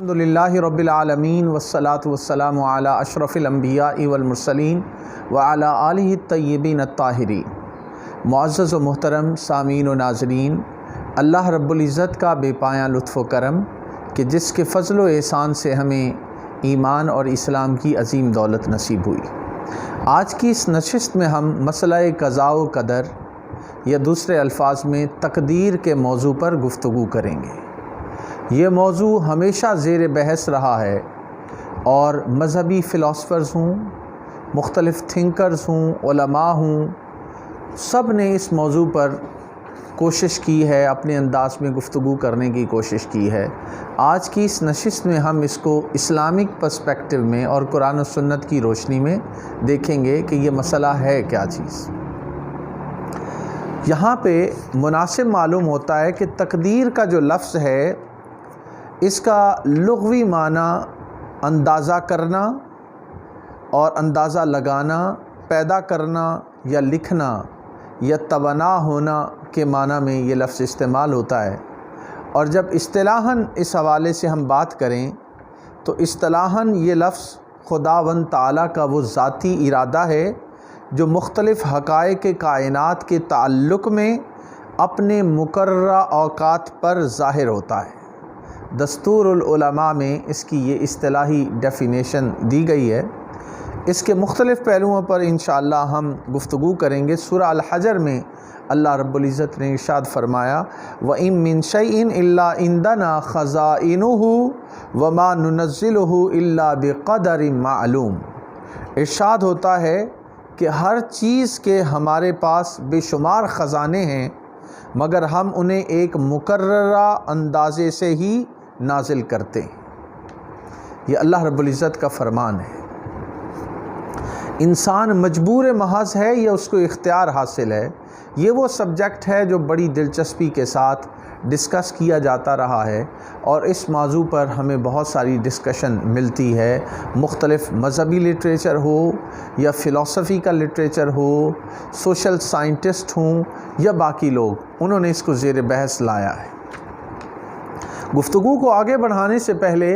الحمدللہ رب العالمین والصلاة والسلام علی اشرف الانبیاء والمرسلین وعلی آلہ الطیبین الطاہرین۔ معزز و محترم سامعین و ناظرین، اللہ رب العزت کا بے پایاں لطف و کرم کہ جس کے فضل و احسان سے ہمیں ایمان اور اسلام کی عظیم دولت نصیب ہوئی۔ آج کی اس نشست میں ہم مسئلہ قضاء و قدر یا دوسرے الفاظ میں تقدیر کے موضوع پر گفتگو کریں گے۔ یہ موضوع ہمیشہ زیر بحث رہا ہے اور مذہبی فلاسفرز ہوں، مختلف تھنکرز ہوں، علماء ہوں، سب نے اس موضوع پر کوشش کی ہے، اپنے انداز میں گفتگو کرنے کی کوشش کی ہے۔ آج کی اس نشست میں ہم اس کو اسلامک پرسپیکٹو میں اور قرآن و سنت کی روشنی میں دیکھیں گے کہ یہ مسئلہ ہے کیا چیز۔ یہاں پہ مناسب معلوم ہوتا ہے کہ تقدیر کا جو لفظ ہے اس کا لغوی معنی اندازہ کرنا اور اندازہ لگانا، پیدا کرنا یا لکھنا یا توانا ہونا کے معنی میں یہ لفظ استعمال ہوتا ہے۔ اور جب اصطلاحاً اس حوالے سے ہم بات کریں تو اصطلاحاً یہ لفظ خداوند تعالیٰ کا وہ ذاتی ارادہ ہے جو مختلف حقائق کائنات کے تعلق میں اپنے مقررہ اوقات پر ظاہر ہوتا ہے۔ دستور العلماء میں اس کی یہ اصطلاحی ڈیفینیشن دی گئی ہے۔ اس کے مختلف پہلوؤں پر انشاءاللہ ہم گفتگو کریں گے۔ سورہ الحجر میں اللہ رب العزت نے ارشاد فرمایا وَإِن مِّن شَيْءٍ إِلَّا عِندَنَا خَزَائِنُهُ وَمَا نُنَزِّلُهُ إِلَّا بِقَدَرٍ مَّعْلُوم۔ ارشاد ہوتا ہے کہ ہر چیز کے ہمارے پاس بے شمار خزانے ہیں مگر ہم انہیں ایک مقررہ اندازے سے ہی نازل کرتے ہیں۔ یہ اللہ رب العزت کا فرمان ہے۔ انسان مجبور محض ہے یا اس کو اختیار حاصل ہے؟ یہ وہ سبجیکٹ ہے جو بڑی دلچسپی کے ساتھ ڈسکس کیا جاتا رہا ہے اور اس موضوع پر ہمیں بہت ساری ڈسکشن ملتی ہے۔ مختلف مذہبی لٹریچر ہو یا فلسفی کا لٹریچر ہو، سوشل سائنٹسٹ ہوں یا باقی لوگ، انہوں نے اس کو زیر بحث لایا ہے۔ گفتگو کو آگے بڑھانے سے پہلے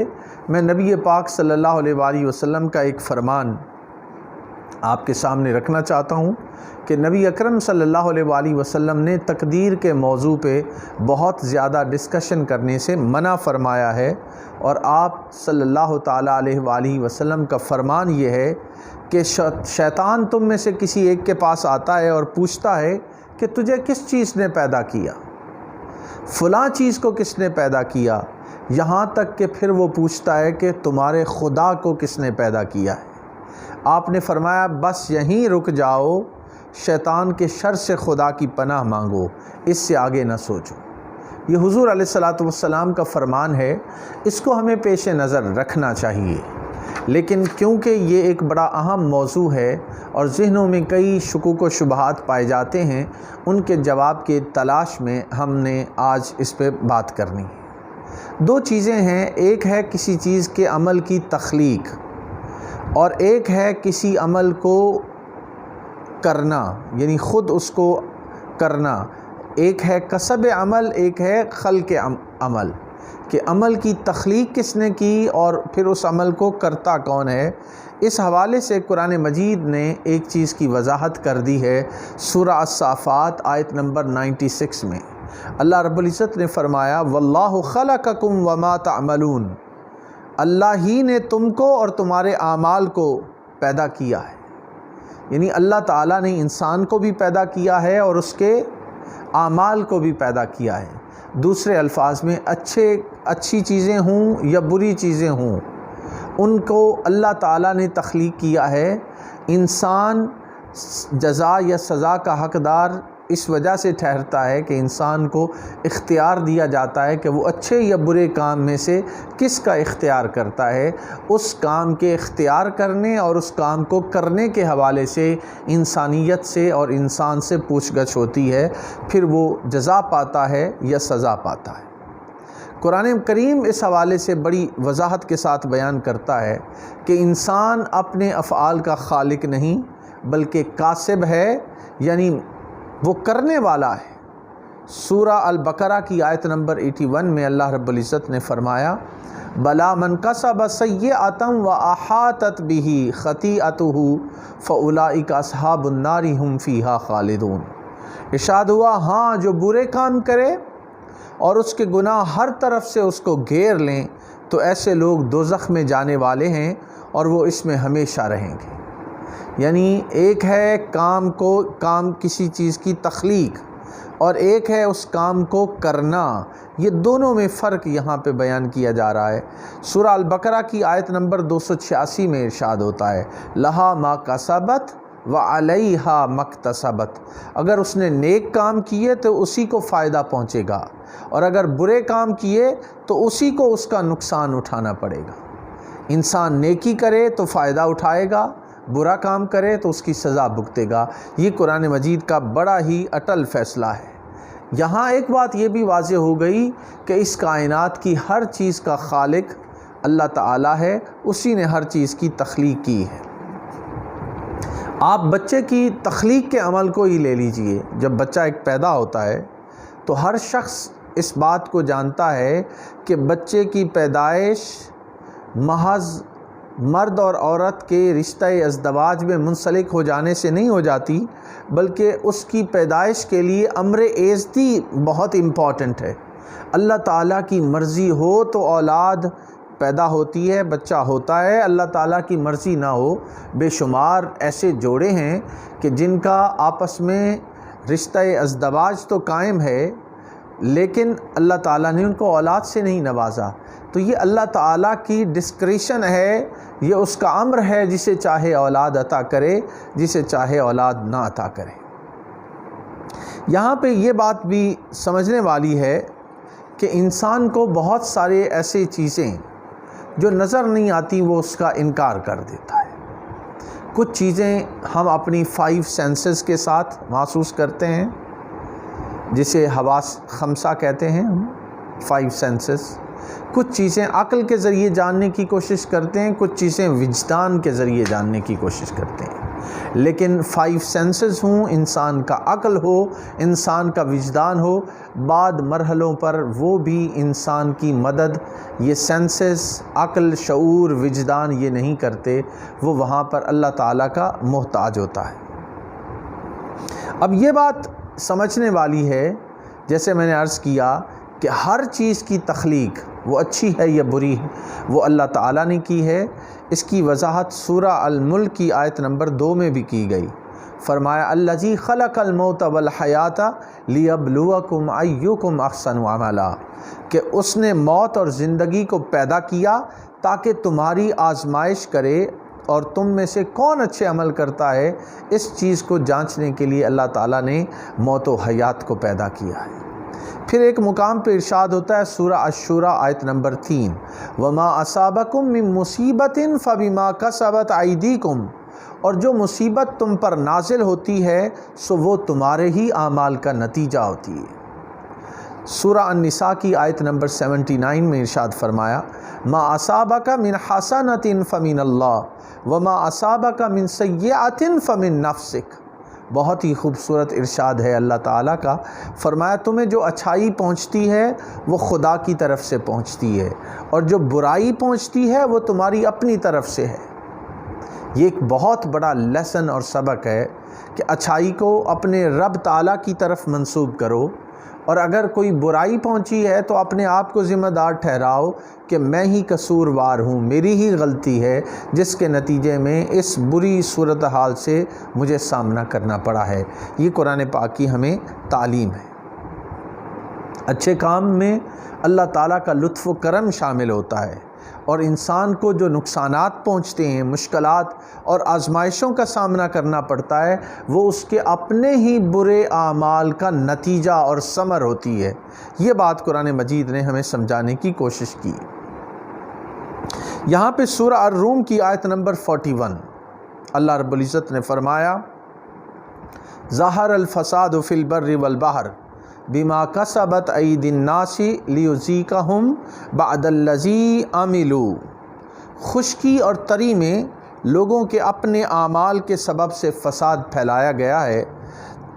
میں نبی پاک صلی اللہ علیہ وآلہ وسلم کا ایک فرمان آپ کے سامنے رکھنا چاہتا ہوں کہ نبی اکرم صلی اللہ علیہ وآلہ وسلم نے تقدیر کے موضوع پہ بہت زیادہ ڈسکشن کرنے سے منع فرمایا ہے، اور آپ صلی اللہ تعالیٰ علیہ وآلہ وسلم کا فرمان یہ ہے کہ شیطان تم میں سے کسی ایک کے پاس آتا ہے اور پوچھتا ہے کہ تجھے کس چیز نے پیدا کیا، فلاں چیز کو کس نے پیدا کیا، یہاں تک کہ پھر وہ پوچھتا ہے کہ تمہارے خدا کو کس نے پیدا کیا ہے۔ آپ نے فرمایا بس یہیں رک جاؤ، شیطان کے شر سے خدا کی پناہ مانگو، اس سے آگے نہ سوچو۔ یہ حضور علیہ الصلوۃ والسلام کا فرمان ہے، اس کو ہمیں پیش نظر رکھنا چاہیے۔ لیکن کیونکہ یہ ایک بڑا اہم موضوع ہے اور ذہنوں میں کئی شکوک و شبہات پائے جاتے ہیں، ان کے جواب کے تلاش میں ہم نے آج اس پہ بات کرنی ہے۔ دو چیزیں ہیں، ایک ہے کسی چیز کے عمل کی تخلیق اور ایک ہے کسی عمل کو کرنا، یعنی خود اس کو کرنا۔ ایک ہے کسب عمل، ایک ہے خلق عمل، کہ عمل کی تخلیق کس نے کی اور پھر اس عمل کو کرتا کون ہے۔ اس حوالے سے قرآن مجید نے ایک چیز کی وضاحت کر دی ہے۔ سورہ الصافات آیت نمبر 96 میں اللہ رب العزت نے فرمایا وَاللَّهُ خَلَقَكُمْ وَمَا تَعْمَلُونَ، اللہ ہی نے تم کو اور تمہارے اعمال کو پیدا کیا ہے۔ یعنی اللہ تعالیٰ نے انسان کو بھی پیدا کیا ہے اور اس کے اعمال کو بھی پیدا کیا ہے۔ دوسرے الفاظ میں اچھی چیزیں ہوں یا بری چیزیں ہوں، ان کو اللہ تعالیٰ نے تخلیق کیا ہے۔ انسان جزا یا سزا کا حقدار اس وجہ سے ٹھہرتا ہے کہ انسان کو اختیار دیا جاتا ہے کہ وہ اچھے یا برے کام میں سے کس کا اختیار کرتا ہے۔ اس کام کے اختیار کرنے اور اس کام کو کرنے کے حوالے سے انسانیت سے اور انسان سے پوچھ گچھ ہوتی ہے، پھر وہ جزا پاتا ہے یا سزا پاتا ہے۔ قرآن کریم اس حوالے سے بڑی وضاحت کے ساتھ بیان کرتا ہے کہ انسان اپنے افعال کا خالق نہیں بلکہ کاسب ہے، یعنی وہ کرنے والا ہے۔ سورہ البقرہ کی آیت نمبر 81 میں اللہ رب العزت نے فرمایا بلا من کسب سیئۃ واحاطت بہ خطیئتہ فاولئک اصحاب النار هم فیہا خالدون۔ ارشاد ہوا ہاں جو برے کام کرے اور اس کے گناہ ہر طرف سے اس کو گھیر لیں تو ایسے لوگ دوزخ میں جانے والے ہیں اور وہ اس میں ہمیشہ رہیں گے۔ یعنی ایک ہے کام کسی چیز کی تخلیق اور ایک ہے اس کام کو کرنا، یہ دونوں میں فرق یہاں پہ بیان کیا جا رہا ہے۔ سورہ البقرہ کی آیت نمبر 286 میں ارشاد ہوتا ہے لہا ما کسبت وعلیہا مکتسبت، اگر اس نے نیک کام کیے تو اسی کو فائدہ پہنچے گا اور اگر برے کام کیے تو اسی کو اس کا نقصان اٹھانا پڑے گا۔ انسان نیکی کرے تو فائدہ اٹھائے گا، برا کام کرے تو اس کی سزا بھگتے گا۔ یہ قرآن مجید کا بڑا ہی اٹل فیصلہ ہے۔ یہاں ایک بات یہ بھی واضح ہو گئی کہ اس کائنات کی ہر چیز کا خالق اللہ تعالیٰ ہے، اسی نے ہر چیز کی تخلیق کی ہے۔ آپ بچے کی تخلیق کے عمل کو ہی لے لیجئے، جب بچہ ایک پیدا ہوتا ہے تو ہر شخص اس بات کو جانتا ہے کہ بچے کی پیدائش محض مرد اور عورت کے رشتہ ازدواج میں منسلک ہو جانے سے نہیں ہو جاتی، بلکہ اس کی پیدائش کے لیے امر ایزدی بہت امپورٹنٹ ہے۔ اللہ تعالیٰ کی مرضی ہو تو اولاد پیدا ہوتی ہے، بچہ ہوتا ہے، اللہ تعالیٰ کی مرضی نہ ہو بے شمار ایسے جوڑے ہیں کہ جن کا آپس میں رشتہ ازدواج تو قائم ہے لیکن اللہ تعالیٰ نے ان کو اولاد سے نہیں نوازا۔ تو یہ اللہ تعالیٰ کی ڈسکریشن ہے، یہ اس کا امر ہے، جسے چاہے اولاد عطا کرے، جسے چاہے اولاد نہ عطا کرے۔ یہاں پہ یہ بات بھی سمجھنے والی ہے کہ انسان کو بہت سارے ایسے چیزیں جو نظر نہیں آتی وہ اس کا انکار کر دیتا ہے۔ کچھ چیزیں ہم اپنی 5 سینسز کے ساتھ محسوس کرتے ہیں، جسے حواس خمسہ کہتے ہیں ہم، 5 سینسز۔ کچھ چیزیں عقل کے ذریعے جاننے کی کوشش کرتے ہیں، کچھ چیزیں وجدان کے ذریعے جاننے کی کوشش کرتے ہیں۔ لیکن 5 سینسز ہوں، انسان کا عقل ہو، انسان کا وجدان ہو، بعد مرحلوں پر وہ بھی انسان کی مدد یہ سینسز، عقل، شعور، وجدان یہ نہیں کرتے، وہ وہاں پر اللہ تعالیٰ کا محتاج ہوتا ہے۔ اب یہ بات سمجھنے والی ہے، جیسے میں نے عرض کیا کہ ہر چیز کی تخلیق وہ اچھی ہے یا بری ہے وہ اللہ تعالیٰ نے کی ہے۔ اس کی وضاحت سورہ الملک کی آیت نمبر 2 میں بھی کی گئی۔ فرمایا الذی خلق الموت والحیات لیبلوکم ایکم احسن عملا، کہ اس نے موت اور زندگی کو پیدا کیا تاکہ تمہاری آزمائش کرے اور تم میں سے کون اچھے عمل کرتا ہے۔ اس چیز کو جانچنے کے لیے اللہ تعالیٰ نے موت و حیات کو پیدا کیا ہے۔ پھر ایک مقام پہ ارشاد ہوتا ہے سورہ الشورى آیت نمبر 3 وَمَا أَصَابَكُم مِّن مُّصِيبَةٍ فَبِمَا كَسَبَتْ أَيْدِيكُمْ، اور جو مصیبت تم پر نازل ہوتی ہے سو وہ تمہارے ہی اعمال کا نتیجہ ہوتی ہے۔ سورہ النساء کی آیت نمبر 79 میں ارشاد فرمایا مَا أَصَابَكَ مِنْ حَسَنَةٍ فَمِنَ اللَّهِ وَمَا أَصَابَكَ مِنْ سَيِّئَةٍ فَمِنْ نَفْسِكَ۔ بہت ہی خوبصورت ارشاد ہے اللہ تعالیٰ کا۔ فرمایا تمہیں جو اچھائی پہنچتی ہے وہ خدا کی طرف سے پہنچتی ہے اور جو برائی پہنچتی ہے وہ تمہاری اپنی طرف سے ہے۔ یہ ایک بہت بڑا لیسن اور سبق ہے کہ اچھائی کو اپنے رب تعالیٰ کی طرف منسوب کرو، اور اگر کوئی برائی پہنچی ہے تو اپنے آپ کو ذمہ دار ٹھہراؤ کہ میں ہی قصوروار ہوں، میری ہی غلطی ہے جس کے نتیجے میں اس بری صورتحال سے مجھے سامنا کرنا پڑا ہے۔ یہ قرآن پاک کی ہمیں تعلیم ہے۔ اچھے کام میں اللہ تعالیٰ کا لطف و کرم شامل ہوتا ہے، اور انسان کو جو نقصانات پہنچتے ہیں، مشکلات اور آزمائشوں کا سامنا کرنا پڑتا ہے، وہ اس کے اپنے ہی برے اعمال کا نتیجہ اور ثمر ہوتی ہے۔ یہ بات قرآن مجید نے ہمیں سمجھانے کی کوشش کی۔ یہاں پہ سورہ الروم کی آیت نمبر 41 اللہ رب العزت نے فرمایا ظہر الفساد فی البر والبحر بما کسبت ایدی الناس لیذیقہم بعد الذی عملوا۔ خشکی اور تری میں لوگوں کے اپنے اعمال کے سبب سے فساد پھیلایا گیا ہے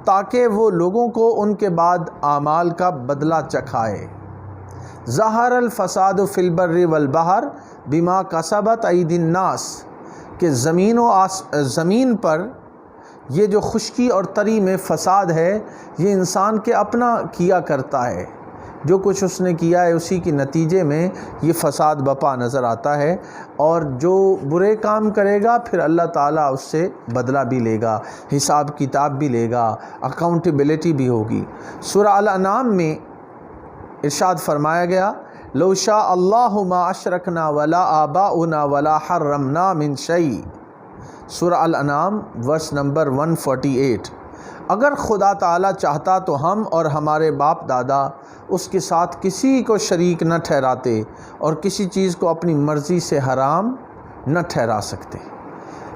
تاکہ وہ لوگوں کو ان کے بعد اعمال کا بدلہ چکھائے۔ ظہر الفساد فی البر والبحر بما کسبت ایدی الناس، کہ زمین پر یہ جو خشکی اور تری میں فساد ہے یہ انسان کے اپنا کیا کرتا ہے، جو کچھ اس نے کیا ہے اسی کے نتیجے میں یہ فساد بپا نظر آتا ہے، اور جو برے کام کرے گا پھر اللہ تعالیٰ اس سے بدلہ بھی لے گا، حساب کتاب بھی لے گا، اکاؤنٹیبلٹی بھی ہوگی۔ سورہ الانعام میں ارشاد فرمایا گیا لو شاء اللہ ما اشرکنا ولا آباؤنا ولا حرمنا من شیء، سورہ الانعام ورس نمبر 148۔ اگر خدا تعالیٰ چاہتا تو ہم اور ہمارے باپ دادا اس کے ساتھ کسی کو شریک نہ ٹھہراتے اور کسی چیز کو اپنی مرضی سے حرام نہ ٹھہرا سکتے۔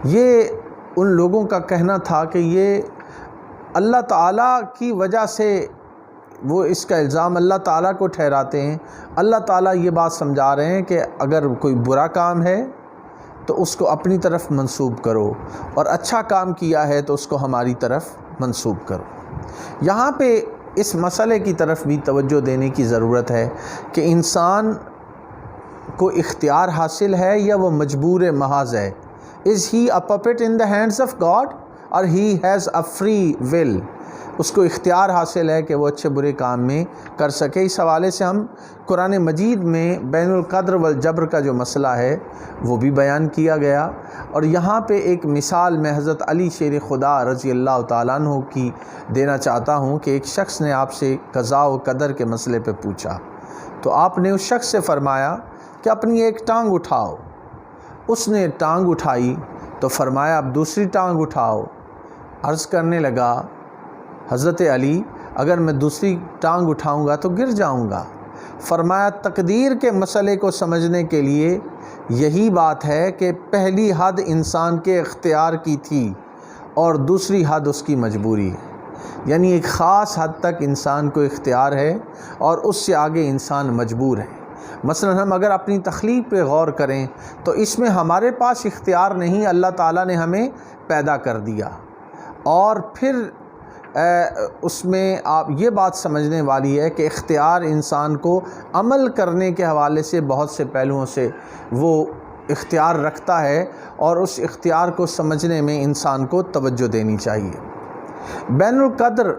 یہ ان لوگوں کا کہنا تھا کہ یہ اللہ تعالیٰ کی وجہ سے، وہ اس کا الزام اللہ تعالیٰ کو ٹھہراتے ہیں۔ اللہ تعالیٰ یہ بات سمجھا رہے ہیں کہ اگر کوئی برا کام ہے تو اس کو اپنی طرف منسوب کرو، اور اچھا کام کیا ہے تو اس کو ہماری طرف منسوب کرو۔ یہاں پہ اس مسئلے کی طرف بھی توجہ دینے کی ضرورت ہے کہ انسان کو اختیار حاصل ہے یا وہ مجبور محض ہے۔ Is he a puppet in the hands of God اور he has a free will, اس کو اختیار حاصل ہے کہ وہ اچھے برے کام میں کر سکے۔ اس حوالے سے ہم قرآن مجید میں بین القدر والجبر کا جو مسئلہ ہے وہ بھی بیان کیا گیا، اور یہاں پہ ایک مثال میں حضرت علی شیر خدا رضی اللہ تعالیٰ عنہ کی دینا چاہتا ہوں کہ ایک شخص نے آپ سے قضاء و قدر کے مسئلے پہ پوچھا، تو آپ نے اس شخص سے فرمایا کہ اپنی ایک ٹانگ اٹھاؤ۔ اس نے ٹانگ اٹھائی تو فرمایا اب دوسری ٹانگ اٹھاؤ۔ عرض کرنے لگا حضرت علی اگر میں دوسری ٹانگ اٹھاؤں گا تو گر جاؤں گا۔ فرمایا تقدیر کے مسئلے کو سمجھنے کے لیے یہی بات ہے کہ پہلی حد انسان کے اختیار کی تھی اور دوسری حد اس کی مجبوری ہے، یعنی ایک خاص حد تک انسان کو اختیار ہے اور اس سے آگے انسان مجبور ہے۔ مثلا ہم اگر اپنی تخلیق پہ غور کریں تو اس میں ہمارے پاس اختیار نہیں، اللہ تعالیٰ نے ہمیں پیدا کر دیا، اور پھر اس میں آپ یہ بات سمجھنے والی ہے کہ اختیار انسان کو عمل کرنے کے حوالے سے بہت سے پہلوؤں سے وہ اختیار رکھتا ہے، اور اس اختیار کو سمجھنے میں انسان کو توجہ دینی چاہیے۔ بین القدر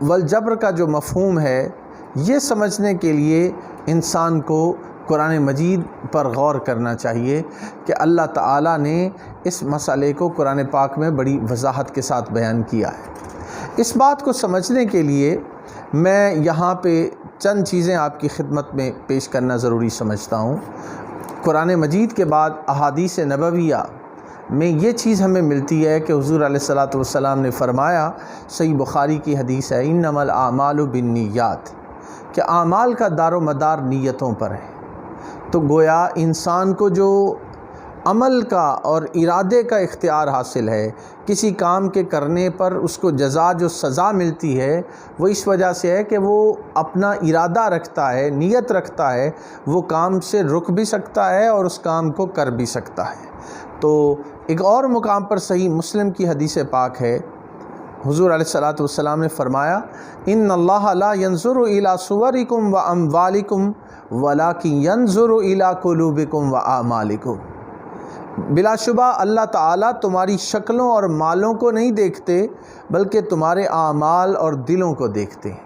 والجبر کا جو مفہوم ہے یہ سمجھنے کے لیے انسان کو قرآن مجید پر غور کرنا چاہیے کہ اللہ تعالیٰ نے اس مسئلے کو قرآن پاک میں بڑی وضاحت کے ساتھ بیان کیا ہے۔ اس بات کو سمجھنے کے لیے میں یہاں پہ چند چیزیں آپ کی خدمت میں پیش کرنا ضروری سمجھتا ہوں۔ قرآن مجید کے بعد احادیث نبویہ میں یہ چیز ہمیں ملتی ہے کہ حضور علیہ الصلاۃ والسلام نے فرمایا، صحیح بخاری کی حدیث ہے، انما الاعمال بالنیات، کہ اعمال کا دار و مدار نیتوں پر ہے۔ تو گویا انسان کو جو عمل کا اور ارادے کا اختیار حاصل ہے، کسی کام کے کرنے پر اس کو جزا جو سزا ملتی ہے وہ اس وجہ سے ہے کہ وہ اپنا ارادہ رکھتا ہے، نیت رکھتا ہے، وہ کام سے رک بھی سکتا ہے اور اس کام کو کر بھی سکتا ہے۔ تو ایک اور مقام پر صحیح مسلم کی حدیث پاک ہے، حضور علیہ الصلاۃ والسلام نے فرمایا ان اللہ لا ينظر الى صورکم واموالکم ولکن ينظر الى قلوبکم واعمالکم، بلا شبہ اللہ تعالیٰ تمہاری شکلوں اور مالوں کو نہیں دیکھتے بلکہ تمہارے اعمال اور دلوں کو دیکھتے ہیں۔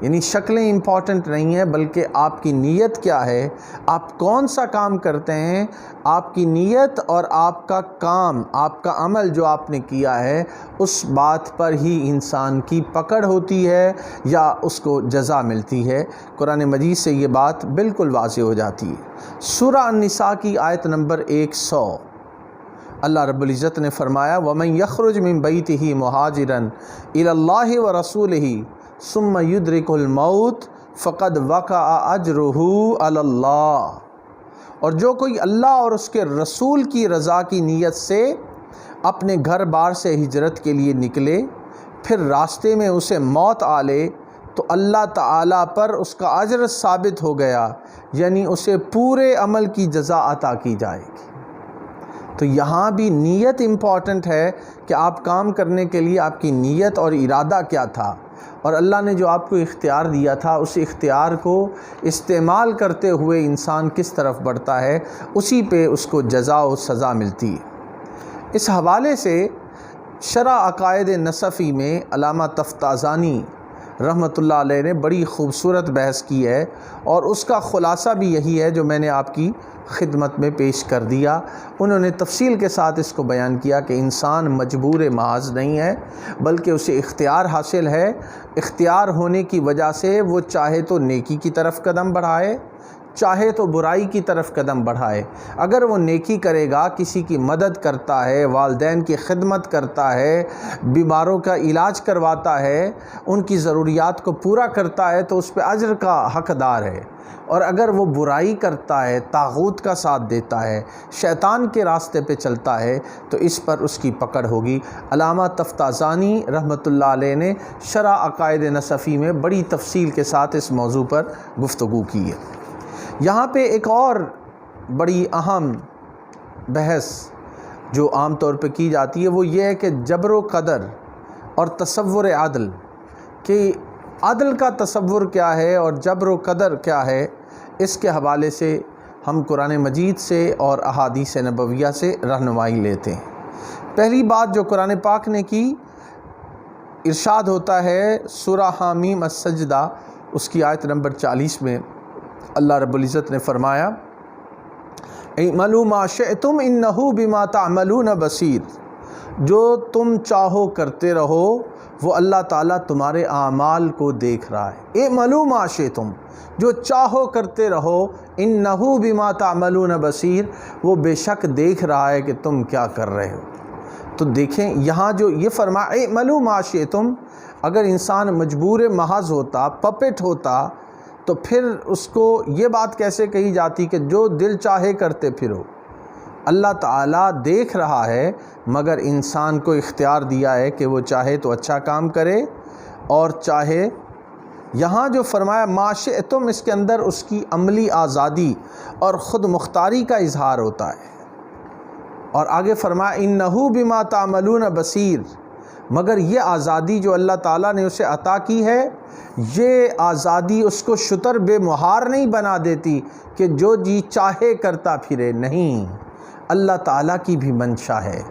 یعنی شکلیں امپورٹنٹ نہیں ہیں بلکہ آپ کی نیت کیا ہے، آپ کون سا کام کرتے ہیں، آپ کی نیت اور آپ کا کام، آپ کا عمل جو آپ نے کیا ہے اس بات پر ہی انسان کی پکڑ ہوتی ہے یا اس کو جزا ملتی ہے۔ قرآن مجید سے یہ بات بالکل واضح ہو جاتی ہے۔ سورہ النساء کی آیت نمبر 100 اللہ رب العزت نے فرمایا وَمَن يَخْرُجْ مِن بَيْتِهِ مُهَاجِرًا إِلَى اللَّهِ وَرَسُولِهِ ثُمَّ يُدْرِكُ الْمَوْتَ فَقَدْ وَقَعَ أَجْرُهُ عَلَى اللَّهِ، اور جو کوئی اللہ اور اس کے رسول کی رضا کی نیت سے اپنے گھر بار سے ہجرت کے لیے نکلے پھر راستے میں اسے موت آ لے تو اللہ تعالیٰ پر اس کا اجر ثابت ہو گیا، یعنی اسے پورے عمل کی جزا عطا کی جائے گی۔ تو یہاں بھی نیت امپورٹنٹ ہے کہ آپ کام کرنے کے لیے آپ کی نیت اور ارادہ کیا تھا، اور اللہ نے جو آپ کو اختیار دیا تھا اس اختیار کو استعمال کرتے ہوئے انسان کس طرف بڑھتا ہے، اسی پہ اس کو جزا و سزا ملتی ہے۔ اس حوالے سے شرح عقائد نصفی میں علامہ تفتازانی رحمۃ اللہ علیہ نے بڑی خوبصورت بحث کی ہے، اور اس کا خلاصہ بھی یہی ہے جو میں نے آپ کی خدمت میں پیش کر دیا۔ انہوں نے تفصیل کے ساتھ اس کو بیان کیا کہ انسان مجبور محض نہیں ہے، بلکہ اسے اختیار حاصل ہے۔ اختیار ہونے کی وجہ سے وہ چاہے تو نیکی کی طرف قدم بڑھائے، چاہے تو برائی کی طرف قدم بڑھائے۔ اگر وہ نیکی کرے گا، کسی کی مدد کرتا ہے، والدین کی خدمت کرتا ہے، بیماروں کا علاج کرواتا ہے، ان کی ضروریات کو پورا کرتا ہے تو اس پہ اجر کا حقدار ہے۔ اور اگر وہ برائی کرتا ہے، طاغوت کا ساتھ دیتا ہے، شیطان کے راستے پہ چلتا ہے، تو اس پر اس کی پکڑ ہوگی۔ علامہ تفتازانی رحمۃ اللہ علیہ نے شرح عقائد نصفی میں بڑی تفصیل کے ساتھ اس موضوع پر گفتگو کی ہے۔ یہاں پہ ایک اور بڑی اہم بحث جو عام طور پہ کی جاتی ہے وہ یہ ہے کہ جبر و قدر اور تصور عدل، کہ عدل کا تصور کیا ہے اور جبر و قدر کیا ہے، اس کے حوالے سے ہم قرآن مجید سے اور احادیث نبویہ سے رہنمائی لیتے ہیں۔ پہلی بات جو قرآن پاک نے کی، ارشاد ہوتا ہے سورہ حامیم السجدہ اس کی آیت نمبر 40 میں اللہ رب العزت نے فرمایا اعملوا ما شئتم انہ بما تعملون بصیر، جو تم چاہو کرتے رہو، وہ اللہ تعالیٰ تمہارے اعمال کو دیکھ رہا ہے۔ اعملوا ما شئتم، جو چاہو کرتے رہو، انہ بما تعملون بصیر، وہ بے شک دیکھ رہا ہے کہ تم کیا کر رہے ہو۔ تو دیکھیں یہاں جو یہ فرمایا اعملوا ما شئتم، اگر انسان مجبور محض ہوتا، پپٹ ہوتا، تو پھر اس کو یہ بات کیسے کہی جاتی کہ جو دل چاہے کرتے پھرو۔ اللہ تعالیٰ دیکھ رہا ہے، مگر انسان کو اختیار دیا ہے کہ وہ چاہے تو اچھا کام کرے اور چاہے، یہاں جو فرمایا ما شئتم، اس کے اندر اس کی عملی آزادی اور خود مختاری کا اظہار ہوتا ہے۔ اور آگے فرمایا انہ بما تعملون بصیر، مگر یہ آزادی جو اللہ تعالیٰ نے اسے عطا کی ہے، یہ آزادی اس کو شتر بے مہار نہیں بنا دیتی کہ جو جی چاہے کرتا پھرے، نہیں۔ اللہ تعالیٰ کی بھی منشا ہے،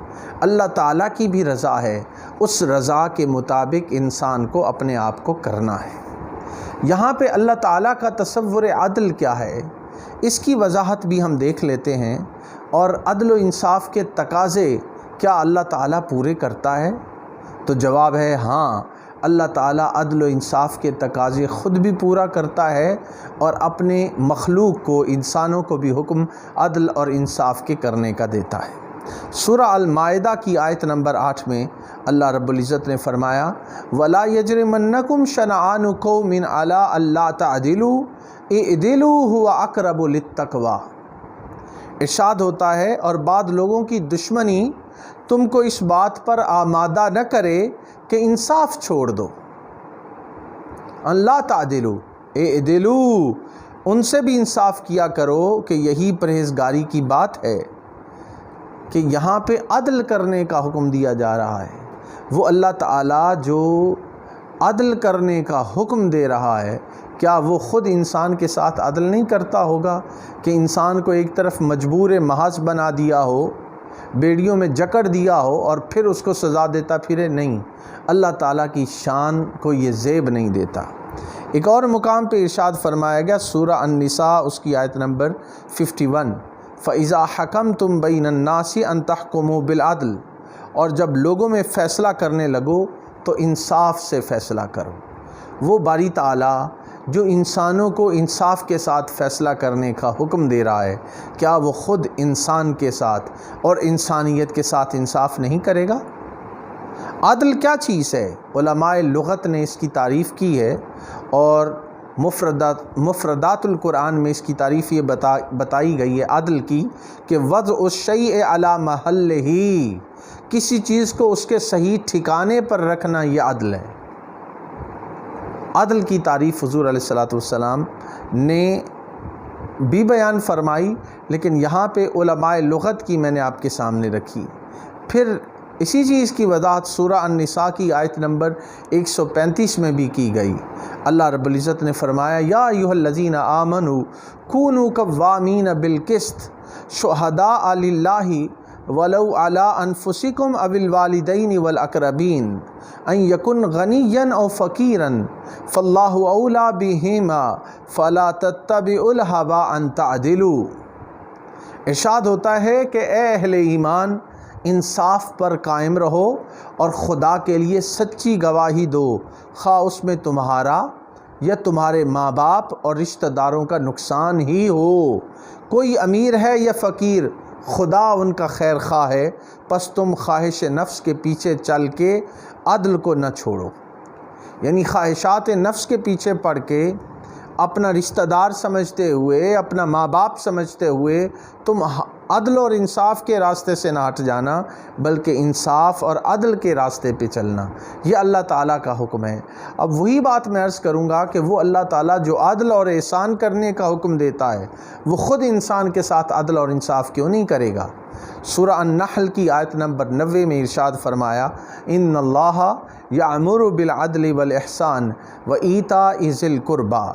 اللہ تعالیٰ کی بھی رضا ہے، اس رضا کے مطابق انسان کو اپنے آپ کو کرنا ہے۔ یہاں پہ اللہ تعالیٰ کا تصور عدل کیا ہے، اس کی وضاحت بھی ہم دیکھ لیتے ہیں۔ اور عدل و انصاف کے تقاضے کیا اللہ تعالیٰ پورے کرتا ہے؟ تو جواب ہے ہاں، اللہ تعالیٰ عدل و انصاف کے تقاضے خود بھی پورا کرتا ہے، اور اپنے مخلوق کو، انسانوں کو بھی حکم عدل اور انصاف کے کرنے کا دیتا ہے۔ سورہ المائدہ کی آیت نمبر 8 میں اللہ رب العزت نے فرمایا وَلَا يَجْرِمَنَّكُمْ شَنَآنُ قَوْمٍ عَلَىٰ أَلَّا تَعْدِلُوا اعْدِلُوا هُوَ أَقْرَبُ لِلتَّقْوَىٰ۔ ارشاد ہوتا ہے اور بعض لوگوں کی دشمنی تم کو اس بات پر آمادہ نہ کرے کہ انصاف چھوڑ دو۔ اللہ تعدلوا اعدلوا، ان سے بھی انصاف کیا کرو کہ یہی پرہیزگاری کی بات ہے۔ کہ یہاں پہ عدل کرنے کا حکم دیا جا رہا ہے۔ وہ اللہ تعالیٰ جو عدل کرنے کا حکم دے رہا ہے، کیا وہ خود انسان کے ساتھ عدل نہیں کرتا ہوگا کہ انسان کو ایک طرف مجبور محض بنا دیا ہو، بیڑیوں میں جکڑ دیا ہو اور پھر اس کو سزا دیتا پھرے؟ نہیں، اللہ تعالیٰ کی شان کو یہ زیب نہیں دیتا۔ ایک اور مقام پہ ارشاد فرمایا گیا سورہ النساء اس کی آیت نمبر 51 فَإِذَا حَكَمْتُمْ بَيْنَ النَّاسِ أَن تَحْكُمُوا بِالْعَدْلِ، اور جب لوگوں میں فیصلہ کرنے لگو تو انصاف سے فیصلہ کرو۔ وہ باری تعالیٰ جو انسانوں کو انصاف کے ساتھ فیصلہ کرنے کا حکم دے رہا ہے، کیا وہ خود انسان کے ساتھ اور انسانیت کے ساتھ انصاف نہیں کرے گا؟ عدل کیا چیز ہے؟ علماء لغت نے اس کی تعریف کی ہے، اور مفردات القرآن میں اس کی تعریف یہ بتائی گئی ہے عدل کی کہ وضع الشیء علی محلہ، کسی چیز کو اس کے صحیح ٹھکانے پر رکھنا، یہ عدل ہے۔ عدل کی تعریف حضور علیہ الصلوۃ والسلام نے بھی بیان فرمائی، لیکن یہاں پہ علماء لغت کی میں نے آپ کے سامنے رکھی۔ پھر اسی چیز کی وضاحت سورہ النساء کی آیت نمبر 135 میں بھی کی گئی۔ اللہ رب العزت نے فرمایا یا ایھا الذین آمنوا کونوا قوامین بالقسط شہداء للہ ولو علی انفسکم او الوالدین والاقربین ان یکن غنیا او فقیرا فاللہ اولی بہما فلا تتبعوا الہوی ان تعدلوا۔ ارشاد ہوتا ہے کہ اے اہل ایمان، انصاف پر قائم رہو اور خدا کے لیے سچی گواہی دو، خواہ اس میں تمہارا یا تمہارے ماں باپ اور رشتہ داروں کا نقصان ہی ہو۔ کوئی امیر ہے یا فقیر، خدا ان کا خیر خواہ ہے، پس تم خواہش نفس کے پیچھے چل کے عدل کو نہ چھوڑو۔ یعنی خواہشات نفس کے پیچھے پڑ کے اپنا رشتہ دار سمجھتے ہوئے، اپنا ماں باپ سمجھتے ہوئے تم عدل اور انصاف کے راستے سے نہ ہٹ جانا، بلکہ انصاف اور عدل کے راستے پہ چلنا۔ یہ اللہ تعالیٰ کا حکم ہے۔ اب وہی بات میں عرض کروں گا کہ وہ اللہ تعالیٰ جو عدل اور احسان کرنے کا حکم دیتا ہے، وہ خود انسان کے ساتھ عدل اور انصاف کیوں نہیں کرے گا؟ سورہ النحل کی آیت نمبر 90 میں ارشاد فرمایا ان اللہ یأمر بالعدل والاحسان وایتاء ذی القربی،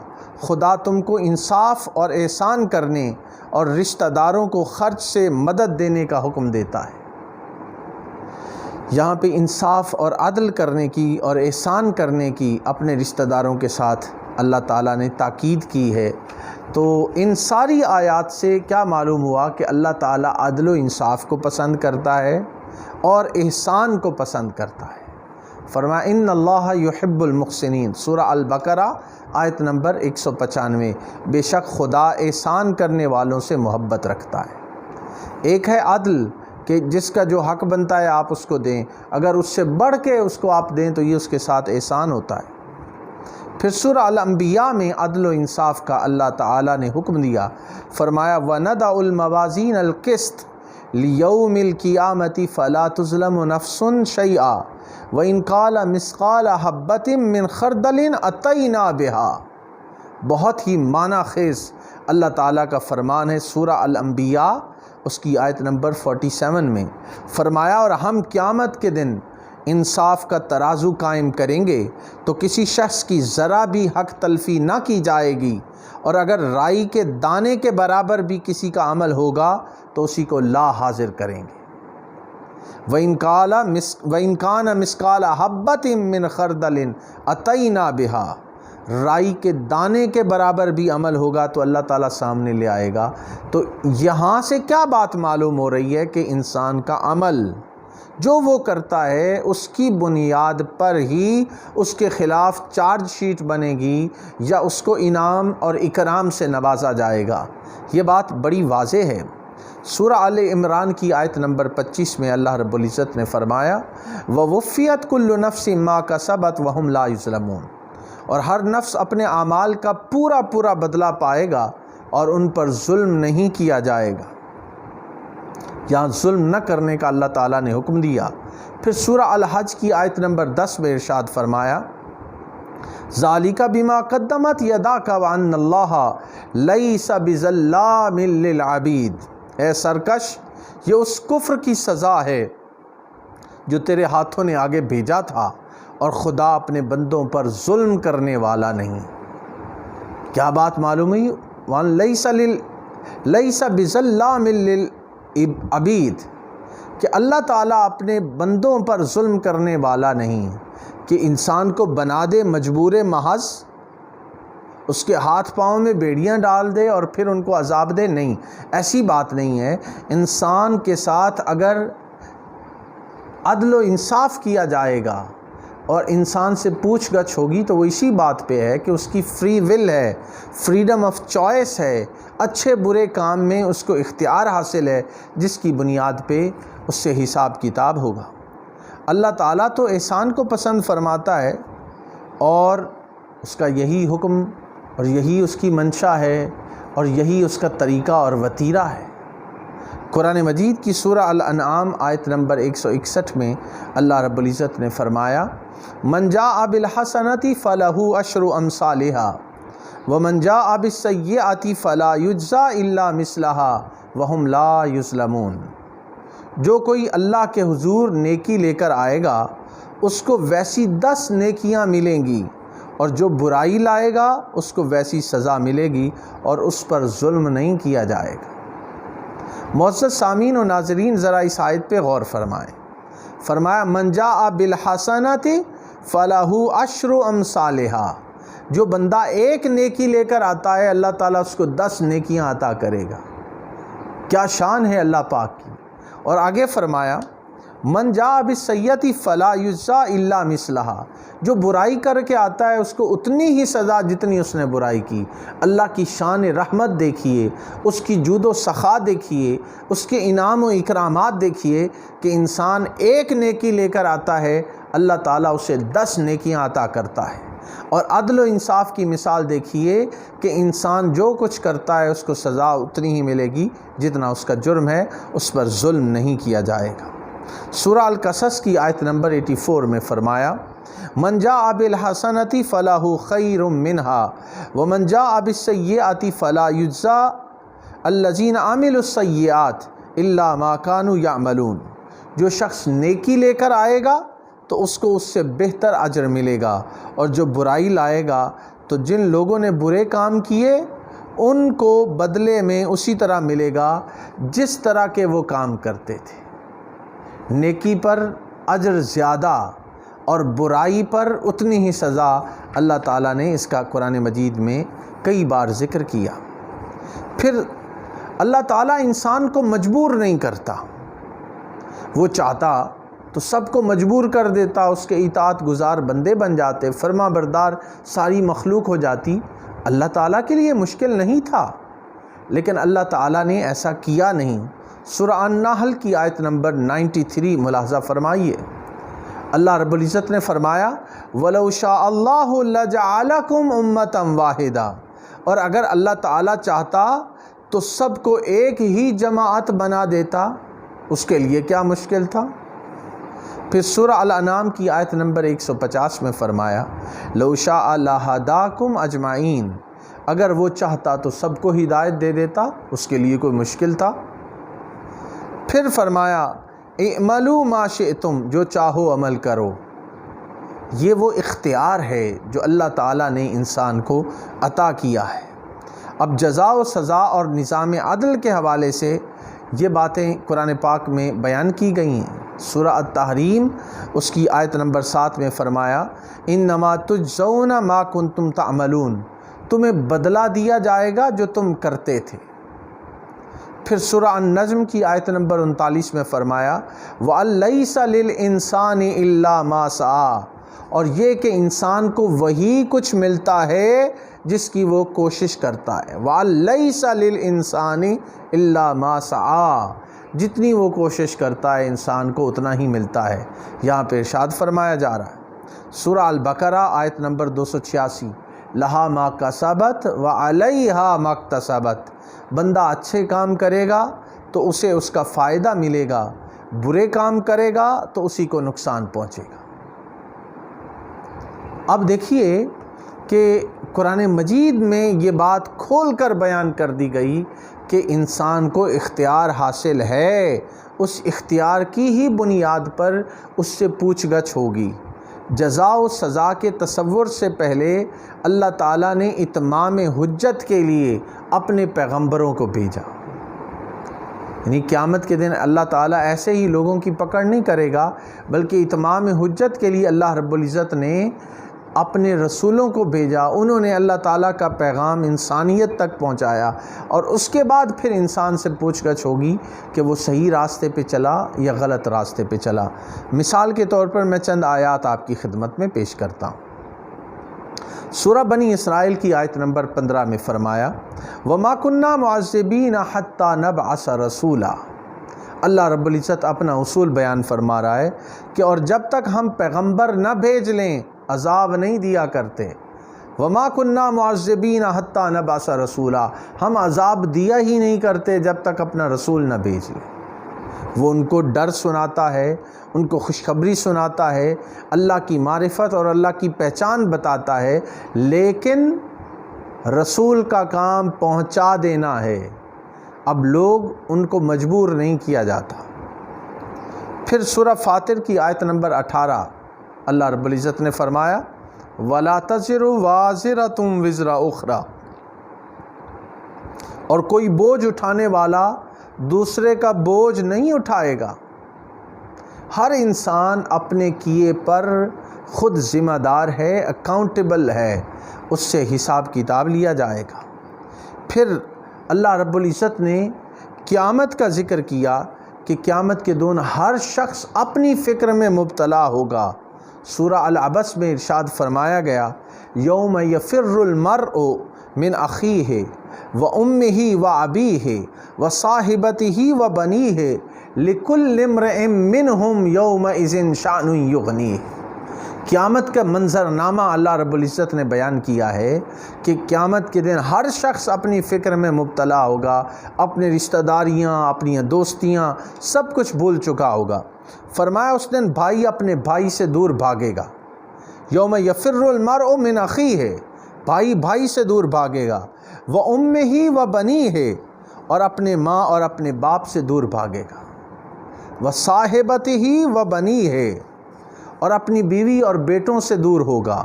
خدا تم کو انصاف اور احسان کرنے اور رشتہ داروں کو خرچ سے مدد دینے کا حکم دیتا ہے۔ یہاں پہ انصاف اور عدل کرنے کی اور احسان کرنے کی اپنے رشتہ داروں کے ساتھ اللہ تعالیٰ نے تاکید کی ہے۔ تو ان ساری آیات سے کیا معلوم ہوا کہ اللہ تعالیٰ عدل و انصاف کو پسند کرتا ہے اور احسان کو پسند کرتا ہے۔ فرمایا ان اللہ یحب المحسنین، سورہ البقرہ آیت نمبر 195، بے شک خدا احسان کرنے والوں سے محبت رکھتا ہے۔ ایک ہے عدل کہ جس کا جو حق بنتا ہے آپ اس کو دیں، اگر اس سے بڑھ کے اس کو آپ دیں تو یہ اس کے ساتھ احسان ہوتا ہے۔ پھر سورہ الانبیاء میں عدل و انصاف کا اللہ تعالیٰ نے حکم دیا، فرمایا وَنَضَعُ الْمَوَازِينَ الْقِسْطَ لِيَوْمِ الْقِيَامَةِ فَلَا تُظْلَمُ نَفْسٌ شَيْئًا وَإِنْ قَالَ مِثْقَالَ حَبَّةٍ مِّنْ خَرْدَلٍ أَتَيْنَا بِهَا۔ بہت ہی معنی خیز اللہ تعالیٰ کا فرمان ہے سورہ الانبیاء اس کی آیت نمبر 47 میں، فرمایا اور ہم قیامت کے دن انصاف کا ترازو قائم کریں گے تو کسی شخص کی ذرا بھی حق تلفی نہ کی جائے گی، اور اگر رائی کے دانے کے برابر بھی کسی کا عمل ہوگا تو اسی کو لا حاضر کریں گے۔ وَإِنْ كَانَ مِثْقَالَ حَبَّةٍ مِّنْ خَرْدَلٍ أَتَيْنَا بِهَا، رائی کے دانے کے برابر بھی عمل ہوگا تو اللہ تعالیٰ سامنے لے آئے گا۔ تو یہاں سے کیا بات معلوم ہو رہی ہے کہ انسان کا عمل جو وہ کرتا ہے اس کی بنیاد پر ہی اس کے خلاف چارج شیٹ بنے گی یا اس کو انعام اور اکرام سے نوازا جائے گا۔ یہ بات بڑی واضح ہے۔ سورہ آل عمران کی آیت نمبر 25 میں اللہ رب العزت نے فرمایا وَوُفِّيَتْ كُلُّ نَفْسٍ مَا كَسَبَتْ وَهُمْ لَا يُظْلَمُونَ، اور ہر نفس اپنے اعمال کا پورا بدلہ پائے گا اور ان پر ظلم نہیں کیا جائے گا۔ یہاں ظلم نہ کرنے کا اللہ تعالیٰ نے حکم دیا۔ پھر سورہ الحج کی آیت نمبر 10 میں ارشاد فرمایا ذَلِكَ بِمَا قَدَّمَتْ يَدَاكَ وَأَنَّ اللَّهَ لَيْسَ بِظَلَّامٍ لِّلْعَبِيدِ، اے سرکش یہ اس کفر کی سزا ہے جو تیرے ہاتھوں نے آگے بھیجا تھا، اور خدا اپنے بندوں پر ظلم کرنے والا نہیں۔ کیا بات معلوم ہوئی؟ لَيْسَ بِظَلَّامٍ لِّلْعَبِيدِ، کہ اللہ تعالیٰ اپنے بندوں پر ظلم کرنے والا نہیں، کہ انسان کو بنا دے مجبور محض، اس کے ہاتھ پاؤں میں بیڑیاں ڈال دے اور پھر ان کو عذاب دے، نہیں، ایسی بات نہیں ہے۔ انسان کے ساتھ اگر عدل و انصاف کیا جائے گا اور انسان سے پوچھ گچھ ہوگی تو وہ اسی بات پہ ہے کہ اس کی فری ول ہے، فریڈم آف چوائس ہے، اچھے برے کام میں اس کو اختیار حاصل ہے، جس کی بنیاد پہ اس سے حساب کتاب ہوگا۔ اللہ تعالیٰ تو احسان کو پسند فرماتا ہے، اور اس کا یہی حکم اور یہی اس کی منشا ہے اور یہی اس کا طریقہ اور وتیرہ ہے۔ قرآن مجید کی سورہ الانعام آیت نمبر 161 میں اللہ رب العزت نے فرمایا من جاء بالحسنۃ فلہ عشر امثالھا وَمَنْ جَاءَ بِالسَّيِّئَةِ فَلَا يُجْزَى إِلَّا مِثْلَهَا وَهُمْ لَا يُظْلَمُونَ۔ جو کوئی اللہ کے حضور نیکی لے کر آئے گا اس کو ویسی 10 نیکیاں ملیں گی، اور جو برائی لائے گا اس کو ویسی سزا ملے گی اور اس پر ظلم نہیں کیا جائے گا۔ معزز سامعین و ناظرین، ذرا اس آیت پہ غور فرمائیں۔ فرمایا من جاء بالحسنۃ فلہ عشر امثالھا، جو بندہ ایک نیکی لے کر آتا ہے اللہ تعالیٰ اس کو 10 نیکیاں عطا کرے گا۔ کیا شان ہے اللہ پاک کی۔ اور آگے فرمایا من جاء بالسیئۃ فلا یجزی الا مثلھا، جو برائی کر کے آتا ہے اس کو اتنی ہی سزا جتنی اس نے برائی کی۔ اللہ کی شان رحمت دیکھیے، اس کی جود و سخا دیکھیے، اس کے انعام و اکرامات دیکھیے کہ انسان ایک نیکی لے کر آتا ہے اللہ تعالیٰ اسے 10 نیکیاں عطا کرتا ہے۔ اور عدل و انصاف کی مثال دیکھیے کہ انسان جو کچھ کرتا ہے اس کو سزا اتنی ہی ملے گی جتنا اس کا جرم ہے، اس پر ظلم نہیں کیا جائے گا۔ سورہ القصص کی آیت نمبر 84 میں فرمایا من جاء بالحسنۃ فلہ خیر منہا ومن جاء بالسیئۃ فلا یجزی الذین عملوا السیئات الا ما كانوا یعملون۔ جو شخص نیکی لے کر آئے گا تو اس کو اس سے بہتر اجر ملے گا، اور جو برائی لائے گا تو جن لوگوں نے برے کام کیے ان کو بدلے میں اسی طرح ملے گا جس طرح کے وہ کام کرتے تھے۔ نیکی پر اجر زیادہ اور برائی پر اتنی ہی سزا اللہ تعالیٰ نے اس کا قرآن مجید میں کئی بار ذکر کیا۔ پھر اللہ تعالیٰ انسان کو مجبور نہیں کرتا، وہ چاہتا تو سب کو مجبور کر دیتا، اس کے اطاعت گزار بندے بن جاتے، فرما بردار ساری مخلوق ہو جاتی۔ اللہ تعالیٰ کے لیے مشکل نہیں تھا، لیکن اللہ تعالیٰ نے ایسا کیا نہیں۔ سورہ النحل کی آیت نمبر 93 ملاحظہ فرمائیے، اللہ رب العزت نے فرمایا وَلَوْ شَاءَ اللَّهُ لَجَعَلَكُمْ أُمَّةً وَاحِدَةً، اور اگر اللہ تعالیٰ چاہتا تو سب کو ایک ہی جماعت بنا دیتا، اس کے لیے کیا مشکل تھا۔ پھر سورہ الانعام کی آیت نمبر 150 میں فرمایا لَوْ شَاءَ لَهَدَاكُمْ أَجْمَعِينَ، اگر وہ چاہتا تو سب کو ہدایت دے دیتا، اس کے لیے کوئی مشکل تھا۔ پھر فرمایا اعملوا ما شئتم، جو چاہو عمل کرو۔ یہ وہ اختیار ہے جو اللہ تعالیٰ نے انسان کو عطا کیا ہے۔ اب جزا و سزا اور نظام عدل کے حوالے سے یہ باتیں قرآن پاک میں بیان کی گئی ہیں۔ سورہ التحریم اس کی آیت نمبر 7 میں فرمایا انما تجزون ما کنتم تعملون، تمہیں بدلہ دیا جائے گا جو تم کرتے تھے۔ پھر سورہ النجم کی آیت نمبر 39 میں فرمایا وَأَلَّيْسَ لِلْإِنسَانِ إِلَّا مَا سَعَى، اور یہ کہ انسان کو وہی کچھ ملتا ہے جس کی وہ کوشش کرتا ہے۔ وَأَلَّيْسَ لِلْإِنسَانِ إِلَّا مَا سَعَى، جتنی وہ کوشش کرتا ہے انسان کو اتنا ہی ملتا ہے۔ یہاں پہ ارشاد فرمایا جا رہا ہے سورہ البقرہ آیت نمبر 286 لہا ما کسبت وعلیہا ما اکتسبت، بندہ اچھے کام کرے گا تو اسے اس کا فائدہ ملے گا، برے کام کرے گا تو اسی کو نقصان پہنچے گا۔ اب دیکھیے کہ قرآن مجید میں یہ بات کھول کر بیان کر دی گئی کہ انسان کو اختیار حاصل ہے، اس اختیار کی ہی بنیاد پر اس سے پوچھ گچھ ہوگی۔ جزا و سزا کے تصور سے پہلے اللہ تعالیٰ نے اتمام حجت کے لیے اپنے پیغمبروں کو بھیجا، یعنی قیامت کے دن اللہ تعالیٰ ایسے ہی لوگوں کی پکڑ نہیں کرے گا، بلکہ اتمام حجت کے لیے اللہ رب العزت نے اپنے رسولوں کو بھیجا، انہوں نے اللہ تعالیٰ کا پیغام انسانیت تک پہنچایا، اور اس کے بعد پھر انسان سے پوچھ گچھ ہوگی کہ وہ صحیح راستے پہ چلا یا غلط راستے پہ چلا۔ مثال کے طور پر میں چند آیات آپ کی خدمت میں پیش کرتا ہوں۔ سورہ بنی اسرائیل کی آیت نمبر 15 میں فرمایا وَمَا كُنَّا مُعَذِّبِينَ حَتَّى نَبْعَثَ رَسُولًا، اللہ رب العزت اپنا اصول بیان فرما رہا ہے کہ اور جب تک ہم پیغمبر نہ بھیج لیں عذاب نہیں دیا کرتے۔ وَمَا كُنَّا مُعَذِّبِينَ حَتَّى نَبْعَثَ رَسُولًا، ہم عذاب دیا ہی نہیں کرتے جب تک اپنا رسول نہ بھیج لیں۔ وہ ان کو ڈر سناتا ہے، ان کو خوشخبری سناتا ہے، اللہ کی معرفت اور اللہ کی پہچان بتاتا ہے، لیکن رسول کا کام پہنچا دینا ہے، اب لوگ ان کو مجبور نہیں کیا جاتا۔ پھر سورہ فاطر کی آیت نمبر 18 اللہ رب العزت نے فرمایا وَلَا تَزِرُ وَازِرَةٌ وِزْرَ أُخْرَى، اور کوئی بوجھ اٹھانے والا دوسرے کا بوجھ نہیں اٹھائے گا۔ ہر انسان اپنے کیے پر خود ذمہ دار ہے، اکاؤنٹیبل ہے، اس سے حساب کتاب لیا جائے گا۔ پھر اللہ رب العزت نے قیامت کا ذکر کیا کہ قیامت کے دن ہر شخص اپنی فکر میں مبتلا ہوگا۔ سورہ العبس میں ارشاد فرمایا گیا یوم یفر المرء من اخیہ وامہ وابیہ وصاحبتہ وبنیہ لکل امرئ منہم یومئذ شأن یغنیہ۔ قیامت کا منظرنامہ اللہ رب العزت نے بیان کیا ہے کہ قیامت کے دن ہر شخص اپنی فکر میں مبتلا ہوگا، اپنے رشتہ داریاں، اپنی دوستیاں، سب کچھ بھول چکا ہوگا۔ فرمایا اس دن بھائی اپنے بھائی سے دور بھاگے گا۔ یوم یفر المرء من اخیہ، بھائی بھائی سے دور بھاگے گا، وامہ وبنیہ، اور اپنے ماں اور اپنے باپ سے دور بھاگے گا، وصاحبتہ وبنیہ، اور اپنی بیوی اور بیٹوں سے دور ہوگا۔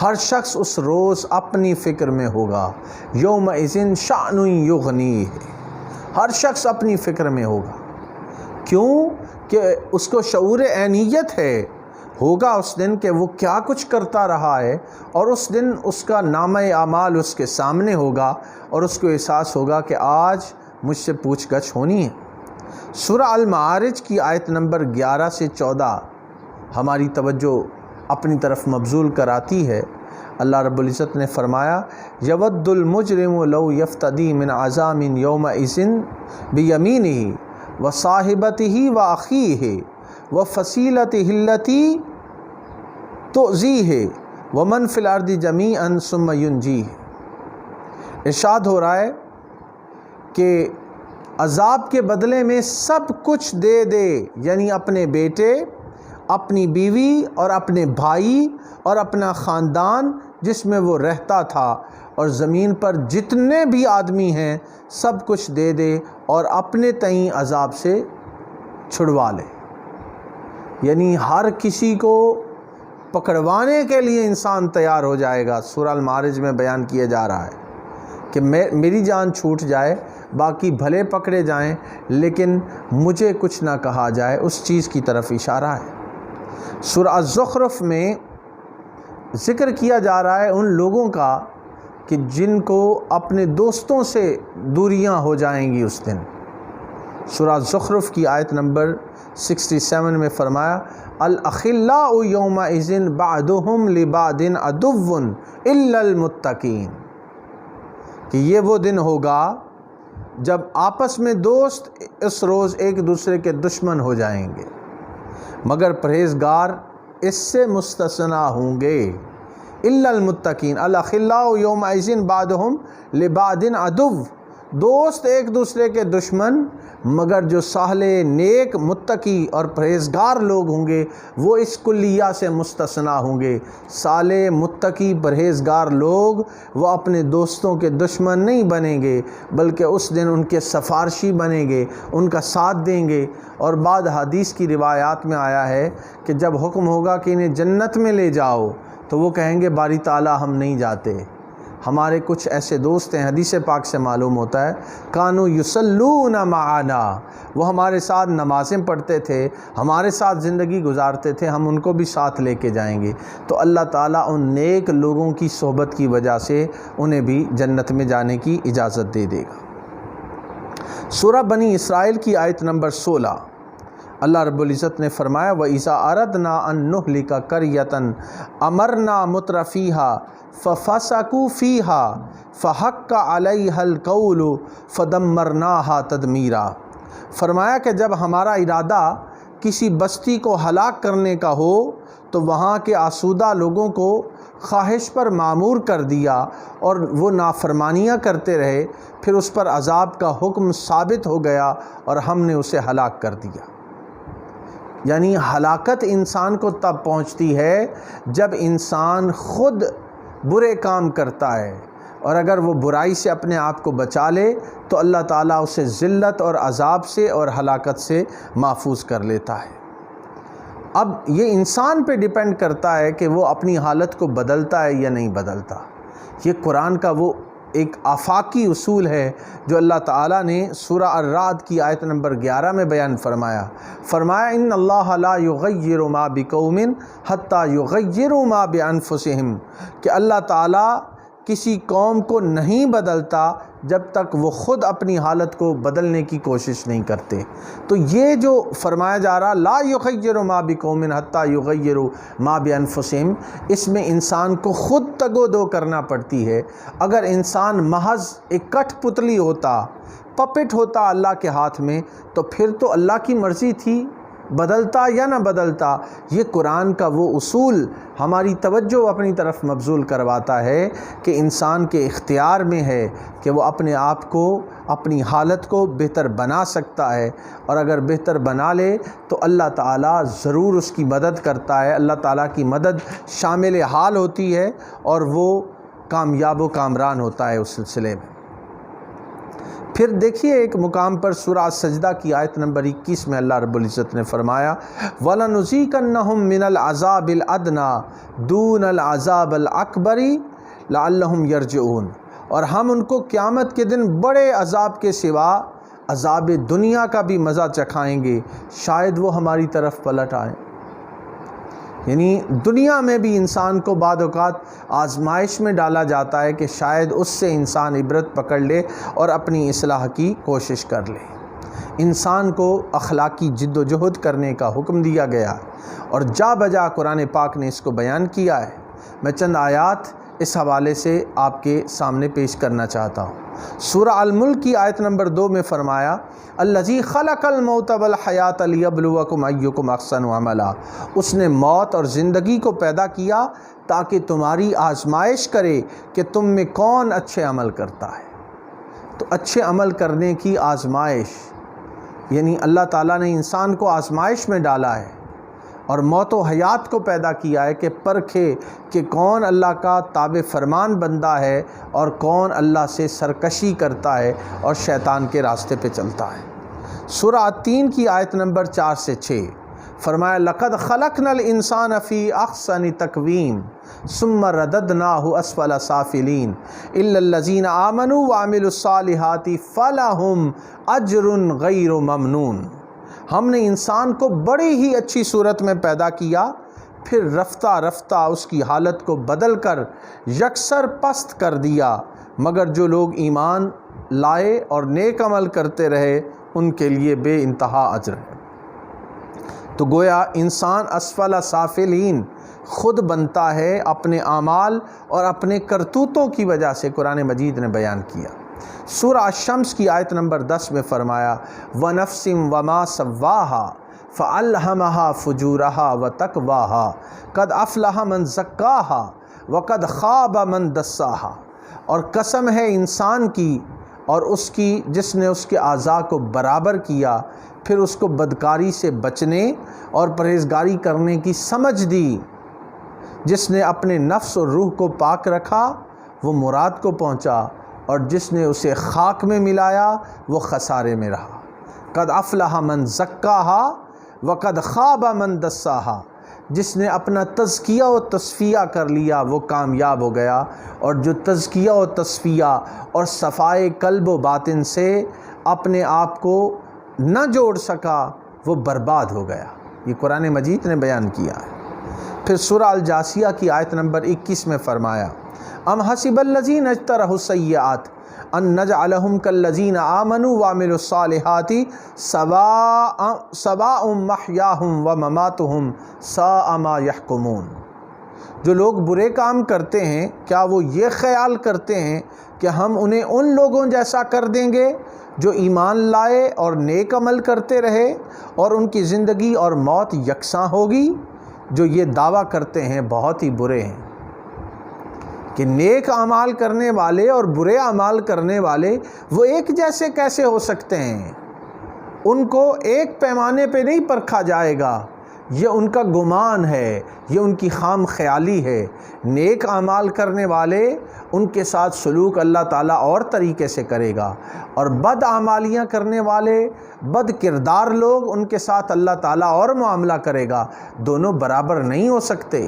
ہر شخص اس روز اپنی فکر میں ہوگا۔ یومئذ شأن یغنیہ، ہر شخص اپنی فکر میں ہوگا۔ کیوں کہ اس کو شعور عینیت ہے، ہوگا اس دن کہ وہ کیا کچھ کرتا رہا ہے، اور اس دن اس کا نامہ اعمال اس کے سامنے ہوگا اور اس کو احساس ہوگا کہ آج مجھ سے پوچھ گچھ ہونی ہے۔ سورہ المعارج کی آیت نمبر 11 سے 14 ہماری توجہ اپنی طرف مبذول کراتی ہے۔ اللہ رب العزت نے فرمایا یود المجرم لو یفتدی من عذاب یومئذ بیمینہ وصاحبتہ واخیہ وفصیلتہ التی تؤذیہ ومن فی الارض جمیعا ثم ینجیہ۔ ارشاد ہو رہا ہے کہ عذاب کے بدلے میں سب کچھ دے دے، یعنی اپنے بیٹے، اپنی بیوی اور اپنے بھائی اور اپنا خاندان جس میں وہ رہتا تھا، اور زمین پر جتنے بھی آدمی ہیں سب کچھ دے دے اور اپنے تئیں عذاب سے چھڑوا لے۔ یعنی ہر کسی کو پکڑوانے کے لیے انسان تیار ہو جائے گا۔ سورہ المعارج میں بیان کیا جا رہا ہے کہ میری جان چھوٹ جائے، باقی بھلے پکڑے جائیں لیکن مجھے کچھ نہ کہا جائے، اس چیز کی طرف اشارہ ہے۔ سورہ الزخرف میں ذکر کیا جا رہا ہے ان لوگوں کا کہ جن کو اپنے دوستوں سے دوریاں ہو جائیں گی اس دن۔ سورہ الزخرف کی آیت نمبر 67 میں فرمایا الاخلاء یومئذ بعضهم لبعض عدو الا المتقین، کہ یہ وہ دن ہوگا جب آپس میں دوست اس روز ایک دوسرے کے دشمن ہو جائیں گے، مگر پرہیزگار اس سے مستثنیٰ ہوں گے۔ الا المتقین، الاخلاء یومئذ بعضهم لبعض عدو، دوست ایک دوسرے کے دشمن، مگر جو صالح نیک متقی اور پرہیزگار لوگ ہوں گے وہ اس کلیہ سے مستثنیٰ ہوں گے۔ صالح متقی پرہیزگار لوگ وہ اپنے دوستوں کے دشمن نہیں بنیں گے، بلکہ اس دن ان کے سفارشی بنیں گے، ان کا ساتھ دیں گے۔ اور بعد حدیث کی روایات میں آیا ہے کہ جب حکم ہوگا کہ انہیں جنت میں لے جاؤ تو وہ کہیں گے باری تعالیٰ ہم نہیں جاتے۔ ہمارے کچھ ایسے دوست ہیں، حدیث پاک سے معلوم ہوتا ہے، کانوا یصلون معنا، وہ ہمارے ساتھ نمازیں پڑھتے تھے، ہمارے ساتھ زندگی گزارتے تھے، ہم ان کو بھی ساتھ لے کے جائیں گے۔ تو اللہ تعالیٰ ان نیک لوگوں کی صحبت کی وجہ سے انہیں بھی جنت میں جانے کی اجازت دے دے گا۔ سورہ بنی اسرائیل کی آیت نمبر 16 اللہ رب العزت نے فرمایا وَإِذَا أَرَدْنَا أَن نُهْلِكَ قَرْيَةً أَمَرْنَا مُتْرَفِيهَا فَفَسَقُوا فِيهَا فَحَقَّ عَلَيْهَا الْقَوْلُ فَدَمَّرْنَاهَا تَدْمِيرًا۔ فرمایا کہ جب ہمارا ارادہ کسی بستی کو ہلاک کرنے کا ہو تو وہاں کے آسودہ لوگوں کو خواہش پر معمور کر دیا اور وہ نافرمانیاں کرتے رہے، پھر اس پر عذاب کا حکم ثابت ہو گیا اور ہم نے اسے ہلاک کر دیا۔ یعنی ہلاکت انسان کو تب پہنچتی ہے جب انسان خود برے کام کرتا ہے اور اگر وہ برائی سے اپنے آپ کو بچا لے تو اللہ تعالیٰ اسے ذلت اور عذاب سے اور ہلاکت سے محفوظ کر لیتا ہے۔ اب یہ انسان پہ ڈیپینڈ کرتا ہے کہ وہ اپنی حالت کو بدلتا ہے یا نہیں بدلتا۔ یہ قرآن کا وہ ایک آفاقی اصول ہے جو اللہ تعالیٰ نے سورہ الرعد کی آیت نمبر 11 میں بیان فرمایا۔ ان اللہ لا یغیر ما بقوم حتی یغیروا ما بانفسہم، کہ اللہ تعالیٰ کسی قوم کو نہیں بدلتا جب تک وہ خود اپنی حالت کو بدلنے کی کوشش نہیں کرتے۔ تو یہ جو فرمایا جا رہا لا یغیر ما بقوم حتی یغیروا ما بانفسہم، اس میں انسان کو خود تگ و دو کرنا پڑتی ہے۔ اگر انسان محض ایک کٹھ پتلی ہوتا، پپٹ ہوتا اللہ کے ہاتھ میں، تو پھر تو اللہ کی مرضی تھی، بدلتا یا نہ بدلتا۔ یہ قرآن کا وہ اصول ہماری توجہ اپنی طرف مبذول کرواتا ہے کہ انسان کے اختیار میں ہے کہ وہ اپنے آپ کو، اپنی حالت کو بہتر بنا سکتا ہے، اور اگر بہتر بنا لے تو اللہ تعالیٰ ضرور اس کی مدد کرتا ہے۔ اللہ تعالیٰ کی مدد شامل حال ہوتی ہے اور وہ کامیاب و کامران ہوتا ہے اس سلسلے میں۔ پھر دیکھیے ایک مقام پر سورہ سجدہ کی آیت نمبر 21 میں اللہ رب العزت نے فرمایا وَلَنُذِيقَنَّهُم مِّنَ الْعَذَابِ الْأَدْنَىٰ دُونَ الْعَذَابِ الْأَكْبَرِ لَعَلَّهُمْ يَرْجِعُونَ، اور ہم ان کو قیامت کے دن بڑے عذاب کے سوا عذاب دنیا کا بھی مزہ چکھائیں گے، شاید وہ ہماری طرف پلٹ آئیں۔ یعنی دنیا میں بھی انسان کو بعض اوقات آزمائش میں ڈالا جاتا ہے کہ شاید اس سے انسان عبرت پکڑ لے اور اپنی اصلاح کی کوشش کر لے۔ انسان کو اخلاقی جد و جہد کرنے کا حکم دیا گیا اور جا بجا قرآن پاک نے اس کو بیان کیا ہے۔ میں چند آیات اس حوالے سے آپ کے سامنے پیش کرنا چاہتا ہوں۔ سورہ الملک کی آیت نمبر 2 میں فرمایا الذی خلق الموت والحیات لیبلوکم ایکم احسن عملا، اس نے موت اور زندگی کو پیدا کیا تاکہ تمہاری آزمائش کرے کہ تم میں کون اچھے عمل کرتا ہے۔ تو اچھے عمل کرنے کی آزمائش، یعنی اللہ تعالیٰ نے انسان کو آزمائش میں ڈالا ہے اور موت و حیات کو پیدا کیا ہے کہ پرکھے کہ کون اللہ کا تابع فرمان بندہ ہے اور کون اللہ سے سرکشی کرتا ہے اور شیطان کے راستے پہ چلتا ہے۔ سورہ 3 کی آیت نمبر 4 سے 6 فرمایا لَقَدْ خَلَقْنَا الْإِنسَانَ فِي أَحْسَنِ تَقْوِيمٍ ثُمَّ رَدَدْنَاهُ أَسْفَلَ سَافِلِينَ إِلَّا الَّذِينَ آمَنُوا وَعَمِلُوا الصَّالِحَاتِ فَلَهُمْ أَجْرٌ غَيْرُ مَمْنُونٍ، ہم نے انسان کو بڑی ہی اچھی صورت میں پیدا کیا، پھر رفتہ رفتہ اس کی حالت کو بدل کر یکسر پست کر دیا، مگر جو لوگ ایمان لائے اور نیک عمل کرتے رہے ان کے لیے بے انتہا اجر ہے۔ تو گویا انسان اسفل سافلین خود بنتا ہے اپنے اعمال اور اپنے کرتوتوں کی وجہ سے، قرآن مجید نے بیان کیا۔ سورہ الشمس کی آیت نمبر 10 میں فرمایا وَنَفْسٍ وَمَا سَوَّاهَا فَأَلْهَمَهَا فُجُورَهَا وَتَقْوَاهَا قَدْ أَفْلَحَ مَنْ زَكَّاهَا وَقَدْ خَابَ مَنْ دَسَّاهَا، اور قسم ہے انسان کی اور اس کی جس نے اس کے اعضاء کو برابر کیا، پھر اس کو بدکاری سے بچنے اور پرہیزگاری کرنے کی سمجھ دی۔ جس نے اپنے نفس اور روح کو پاک رکھا وہ مراد کو پہنچا، اور جس نے اسے خاک میں ملایا وہ خسارے میں رہا۔ قد افلح من زکاہا وقد خاب من دساہا، جس نے اپنا تزکیہ و تصفیہ کر لیا وہ کامیاب ہو گیا، اور جو تزکیہ و تصفیہ اور صفائے قلب و باطن سے اپنے آپ کو نہ جوڑ سکا وہ برباد ہو گیا۔ یہ قرآن مجید نے بیان کیا ہے۔ پھر سورہ الجاثیہ کی آیت نمبر 21 میں فرمایا ام حسب الذین اجترحوا السیئات ان نجعلہم کالذین آمنوا وعملوا الصالحات سواء محیاہم ومماتہم ساء ما یحکمون، جو لوگ برے کام کرتے ہیں کیا وہ یہ خیال کرتے ہیں کہ ہم انہیں ان لوگوں جیسا کر دیں گے جو ایمان لائے اور نیک عمل کرتے رہے اور ان کی زندگی اور موت یکساں ہوگی؟ جو یہ دعویٰ کرتے ہیں بہت ہی برے ہیں کہ نیک اعمال کرنے والے اور برے اعمال کرنے والے وہ ایک جیسے کیسے ہو سکتے ہیں؟ ان کو ایک پیمانے پہ نہیں پرکھا جائے گا یہ ان کا گمان ہے، یہ ان کی خام خیالی ہے۔ نیک اعمال کرنے والے ان کے ساتھ سلوک اللہ تعالیٰ اور طریقے سے کرے گا، اور بد اعمالیاں کرنے والے بد کردار لوگ ان کے ساتھ اللہ تعالیٰ اور معاملہ کرے گا۔ دونوں برابر نہیں ہو سکتے۔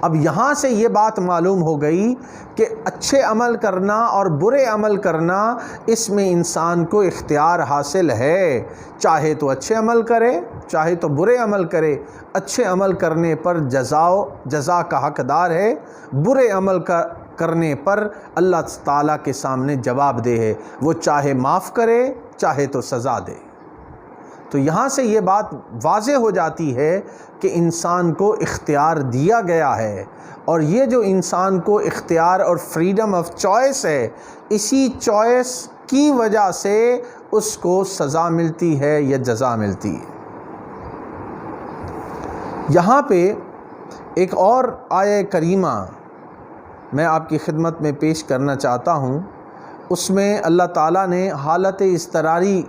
اب یہاں سے یہ بات معلوم ہو گئی کہ اچھے عمل کرنا اور برے عمل کرنا، اس میں انسان کو اختیار حاصل ہے، چاہے تو اچھے عمل کرے چاہے تو برے عمل کرے۔ اچھے عمل کرنے پر جزا کا حقدار ہے، برے عمل کرنے پر اللہ تعالیٰ کے سامنے جواب دہ ہے، وہ چاہے معاف کرے چاہے تو سزا دے۔ تو یہاں سے یہ بات واضح ہو جاتی ہے کہ انسان کو اختیار دیا گیا ہے، اور یہ جو انسان کو اختیار اور فریڈم آف چوائس ہے، اسی چوائس کی وجہ سے اس کو سزا ملتی ہے یا جزا ملتی ہے۔ یہاں پہ ایک اور آیہ کریمہ میں آپ کی خدمت میں پیش کرنا چاہتا ہوں۔ اس میں اللہ تعالیٰ نے حالت اضطراری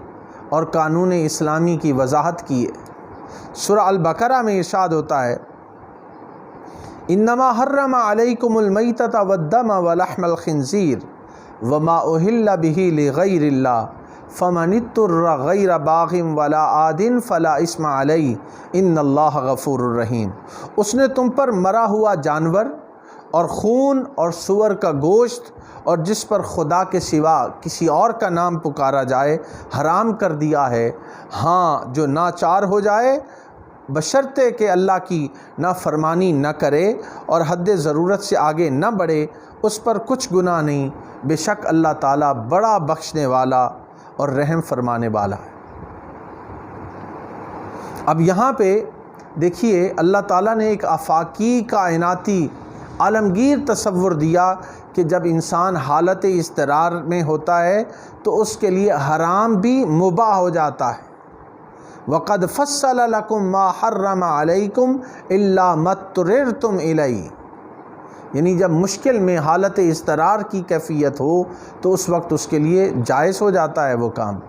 اور قانون اسلامی کی وضاحت کی ہے۔ سورہ البقرہ میں ارشاد ہوتا ہے، انما حرم علیکم المیتۃ والدم ولحم الخنزیر وما اہل بہ لغیر اللہ فمن اضطر غیر باغ ولا عاد فلا اثم علیہ ان اللہ غفور الرحیم۔ اس نے تم پر مرا ہوا جانور اور خون اور سور کا گوشت اور جس پر خدا کے سوا کسی اور کا نام پکارا جائے حرام کر دیا ہے، ہاں جو ناچار ہو جائے بشرطے کہ اللہ کی نافرمانی نہ کرے اور حد ضرورت سے آگے نہ بڑھے، اس پر کچھ گناہ نہیں، بے شک اللہ تعالیٰ بڑا بخشنے والا اور رحم فرمانے والا ہے۔ اب یہاں پہ دیکھیے اللہ تعالیٰ نے ایک آفاقی کائناتی عالمگیر تصور دیا کہ جب انسان حالت اضطرار میں ہوتا ہے تو اس کے لیے حرام بھی مباح ہو جاتا ہے۔ وَقَدْ فَصَّلَ لَكُمْ مَا حَرَّمَ عَلَيْكُمْ إِلَّا مَا اضْطُرِرْتُمْ إِلَيْهِ، یعنی جب مشکل میں حالت اضطرار کی کیفیت ہو تو اس وقت اس کے لیے جائز ہو جاتا ہے وہ کام،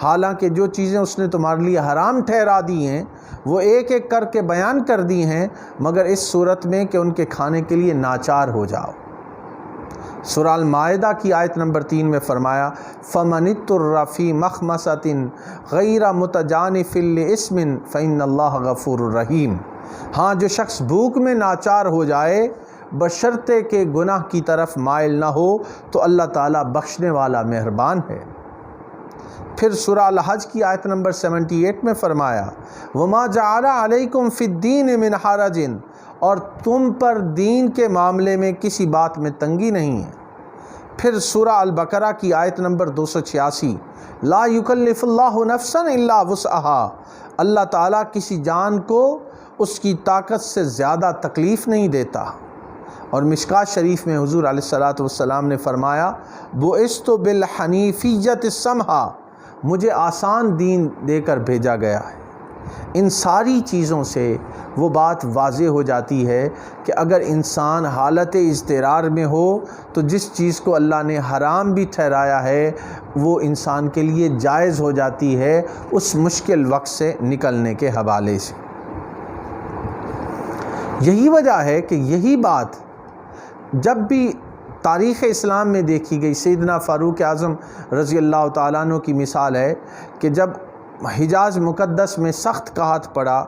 حالانکہ جو چیزیں اس نے تمہارے لیے حرام ٹھہرا دی ہیں وہ ایک ایک کر کے بیان کر دی ہیں، مگر اس صورت میں کہ ان کے کھانے کے لیے ناچار ہو جاؤ۔ سورہ المائدہ کی آیت نمبر 3 میں فرمایا، فَمَنِ اضْطُرَّ فِي مَخْمَصَةٍ غَيْرَ مُتَجَانِفٍ لِإِثْمٍ فَإِنَّ اللَّهَ غَفُورٌ رَحِيمٌ۔ ہاں جو شخص بھوک میں ناچار ہو جائے بشرطے کہ گناہ کی طرف مائل نہ ہو تو اللہ تعالیٰ بخشنے والا مہربان ہے۔ پھر سورہ الحج کی آیت نمبر 78 میں فرمایا، وَمَا جَعَلَ عَلَيْكُمْ فِي الدِّينِ مِنْ حَرَجٍ، اور تم پر دین کے معاملے میں کسی بات میں تنگی نہیں ہے۔ پھر سورہ البقرہ کی آیت نمبر 286، لا یکلف اللہ نفسا الا وسعها، اللہ تعالیٰ کسی جان کو اس کی طاقت سے زیادہ تکلیف نہیں دیتا۔ اور مشکوٰۃ شریف میں حضور علیہ الصلوۃ والسلام نے فرمایا، بعثت بالحنیفیۃ السمحہ، مجھے آسان دین دے کر بھیجا گیا ہے۔ ان ساری چیزوں سے وہ بات واضح ہو جاتی ہے کہ اگر انسان حالت اضطرار میں ہو تو جس چیز کو اللہ نے حرام بھی ٹھہرایا ہے وہ انسان کے لیے جائز ہو جاتی ہے اس مشکل وقت سے نکلنے کے حوالے سے۔ یہی وجہ ہے کہ یہی بات جب بھی تاریخ اسلام میں دیکھی گئی، سیدنا فاروق اعظم رضی اللہ تعالیٰ عنہ کی مثال ہے کہ جب حجاز مقدس میں سخت قحط پڑا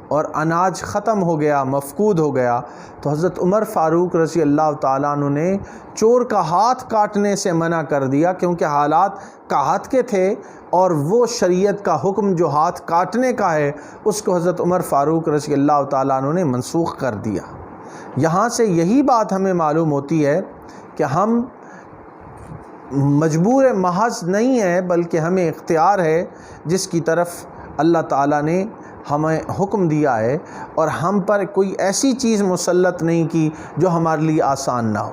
اور اناج ختم ہو گیا، مفقود ہو گیا، تو حضرت عمر فاروق رضی اللہ تعالیٰ عنہ نے چور کا ہاتھ کاٹنے سے منع کر دیا، کیونکہ حالات قحط کے تھے اور وہ شریعت کا حکم جو ہاتھ کاٹنے کا ہے اس کو حضرت عمر فاروق رضی اللہ تعالیٰ عنہ نے منسوخ کر دیا۔ یہاں سے یہی بات ہمیں معلوم ہوتی ہے کہ ہم مجبور محض نہیں ہیں بلکہ ہمیں اختیار ہے جس کی طرف اللہ تعالیٰ نے ہمیں حکم دیا ہے، اور ہم پر کوئی ایسی چیز مسلط نہیں کی جو ہمارے لیے آسان نہ ہو۔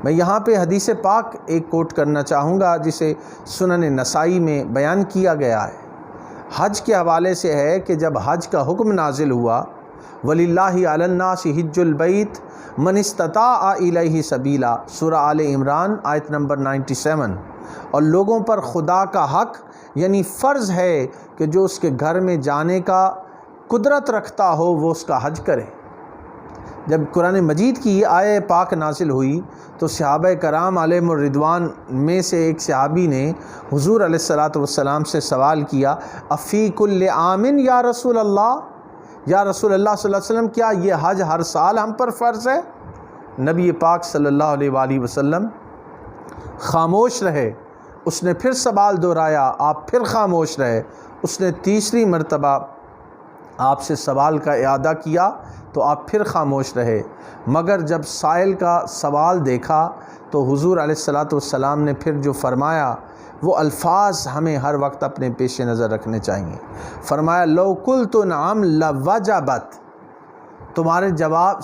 میں یہاں پہ حدیث پاک ایک کوٹ کرنا چاہوں گا جسے سنن نسائی میں بیان کیا گیا ہے، حج کے حوالے سے ہے کہ جب حج کا حکم نازل ہوا، وَلِلَّهِ عَلَى النَّاسِ حِجُّ الْبَيْتِ مَنِ اسْتَطَاعَ إِلَيْهِ سَبِيلًا، سورہ آل عمران آیت نمبر 97۔ اور لوگوں پر خدا کا حق یعنی فرض ہے کہ جو اس کے گھر میں جانے کا قدرت رکھتا ہو وہ اس کا حج کرے۔ جب قرآن مجید کی یہ آیہ پاک نازل ہوئی تو صحابہ کرام علیہم الرضوان میں سے ایک صحابی نے حضور علیہ الصلاۃ والسلام سے سوال کیا، افی کل عام یا رسول اللہ، یا رسول اللہ صلی اللہ علیہ وسلم کیا یہ حج ہر سال ہم پر فرض ہے؟ نبی پاک صلی اللہ علیہ وآلہ وسلم خاموش رہے۔ اس نے پھر سوال دہرایا، آپ پھر خاموش رہے۔ اس نے تیسری مرتبہ آپ سے سوال کا اعادہ کیا تو آپ پھر خاموش رہے، مگر جب سائل کا سوال دیکھا تو حضور علیہ الصلاۃ والسلام نے پھر جو فرمایا وہ الفاظ ہمیں ہر وقت اپنے پیش نظر رکھنے چاہیے۔ فرمایا لو قلت نعم لوجبت، تمہارے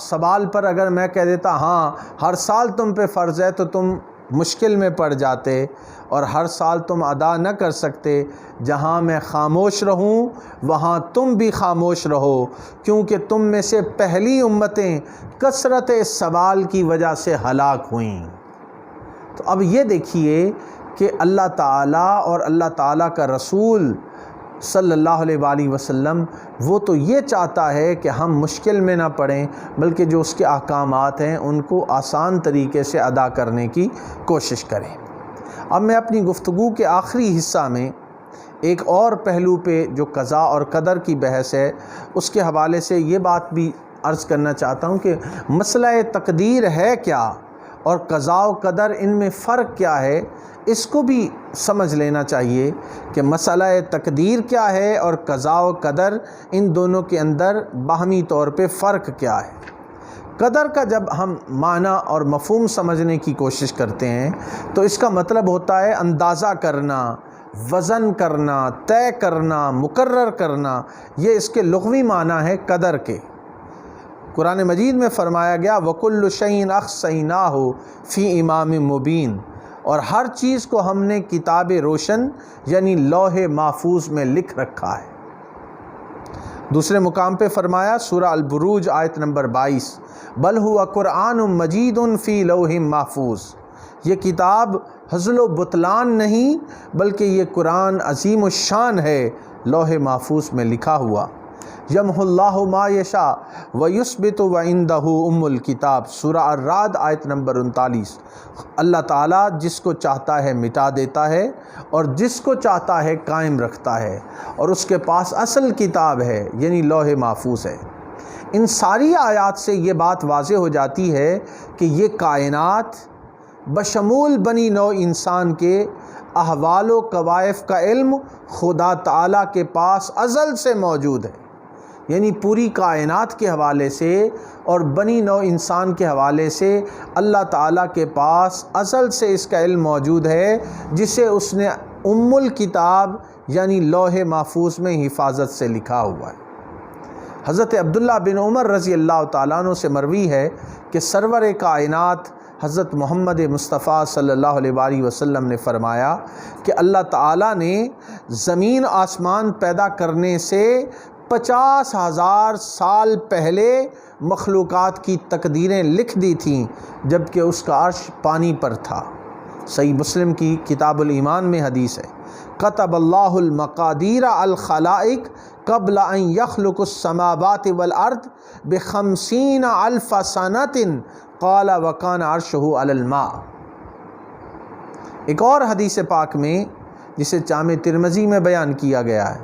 سوال پر اگر میں کہہ دیتا ہاں ہر سال تم پہ فرض ہے تو تم مشکل میں پڑ جاتے اور ہر سال تم ادا نہ کر سکتے۔ جہاں میں خاموش رہوں وہاں تم بھی خاموش رہو، کیونکہ تم میں سے پہلی امتیں کثرت سوال کی وجہ سے ہلاک ہوئیں۔ تو اب یہ دیکھیے کہ اللہ تعالیٰ اور اللہ تعالیٰ کا رسول صلی اللہ علیہ وآلہ وسلم وہ تو یہ چاہتا ہے کہ ہم مشکل میں نہ پڑیں، بلکہ جو اس کے احکامات ہیں ان کو آسان طریقے سے ادا کرنے کی کوشش کریں۔ اب میں اپنی گفتگو کے آخری حصہ میں ایک اور پہلو پہ جو قضاء اور قدر کی بحث ہے اس کے حوالے سے یہ بات بھی عرض کرنا چاہتا ہوں کہ مسئلہ تقدیر ہے کیا اور قضاء و قدر ان میں فرق کیا ہے، اس کو بھی سمجھ لینا چاہیے کہ مسئلہ تقدیر کیا ہے اور قضاء و قدر ان دونوں کے اندر باہمی طور پہ فرق کیا ہے۔ قدر کا جب ہم معنی اور مفہوم سمجھنے کی کوشش کرتے ہیں تو اس کا مطلب ہوتا ہے اندازہ کرنا، وزن کرنا، طے کرنا، مقرر کرنا، یہ اس کے لغوی معنی ہے قدر کے۔ قرآن مجید میں فرمایا گیا وَكُلُّ شَيْءٍ أَحْصَيْنَاهُ فِي إِمَامٍ مُبِينٍ، اور ہر چیز کو ہم نے کتاب روشن یعنی لوح محفوظ میں لکھ رکھا ہے۔ دوسرے مقام پہ فرمایا سورہ البروج آیت نمبر 22 بل هو قرآن مجید فی لوح محفوظ، یہ کتاب ہزل و بطلان نہیں بلکہ یہ قرآن عظیم الشان ہے، لوح محفوظ میں لکھا ہوا۔ یمحو اللہ ما یشاء ویثبت وعندہ ام الکتاب، سورہ الرعد آیت نمبر 39۔ اللہ تعالیٰ جس کو چاہتا ہے مٹا دیتا ہے اور جس کو چاہتا ہے قائم رکھتا ہے، اور اس کے پاس اصل کتاب ہے یعنی لوح محفوظ ہے۔ ان ساری آیات سے یہ بات واضح ہو جاتی ہے کہ یہ کائنات بشمول بنی نوع انسان کے احوال و کوائف کا علم خدا تعالیٰ کے پاس ازل سے موجود ہے، یعنی پوری کائنات کے حوالے سے اور بنی نوع انسان کے حوالے سے اللہ تعالیٰ کے پاس ازل سے اس کا علم موجود ہے، جسے اس نے ام الکتاب یعنی لوح محفوظ میں حفاظت سے لکھا ہوا ہے۔ حضرت عبداللہ بن عمر رضی اللہ تعالیٰ عنہ سے مروی ہے کہ سرور کائنات حضرت محمد مصطفیٰ صلی اللہ علیہ وآلہ وسلم نے فرمایا کہ اللہ تعالیٰ نے زمین آسمان پیدا کرنے سے 50,000 سال پہلے مخلوقات کی تقدیریں لکھ دی تھیں، جبکہ اس کا عرش پانی پر تھا۔ صحیح مسلم کی کتاب الایمان میں حدیث ہے کتب اللہ المقادیر الخلائق قبل ان یخلق السماوات والارض ب50,000 سنۃ قال وکان عرشہ علی الماء۔ ایک اور حدیث پاک میں جسے جامع ترمذی میں بیان کیا گیا ہے،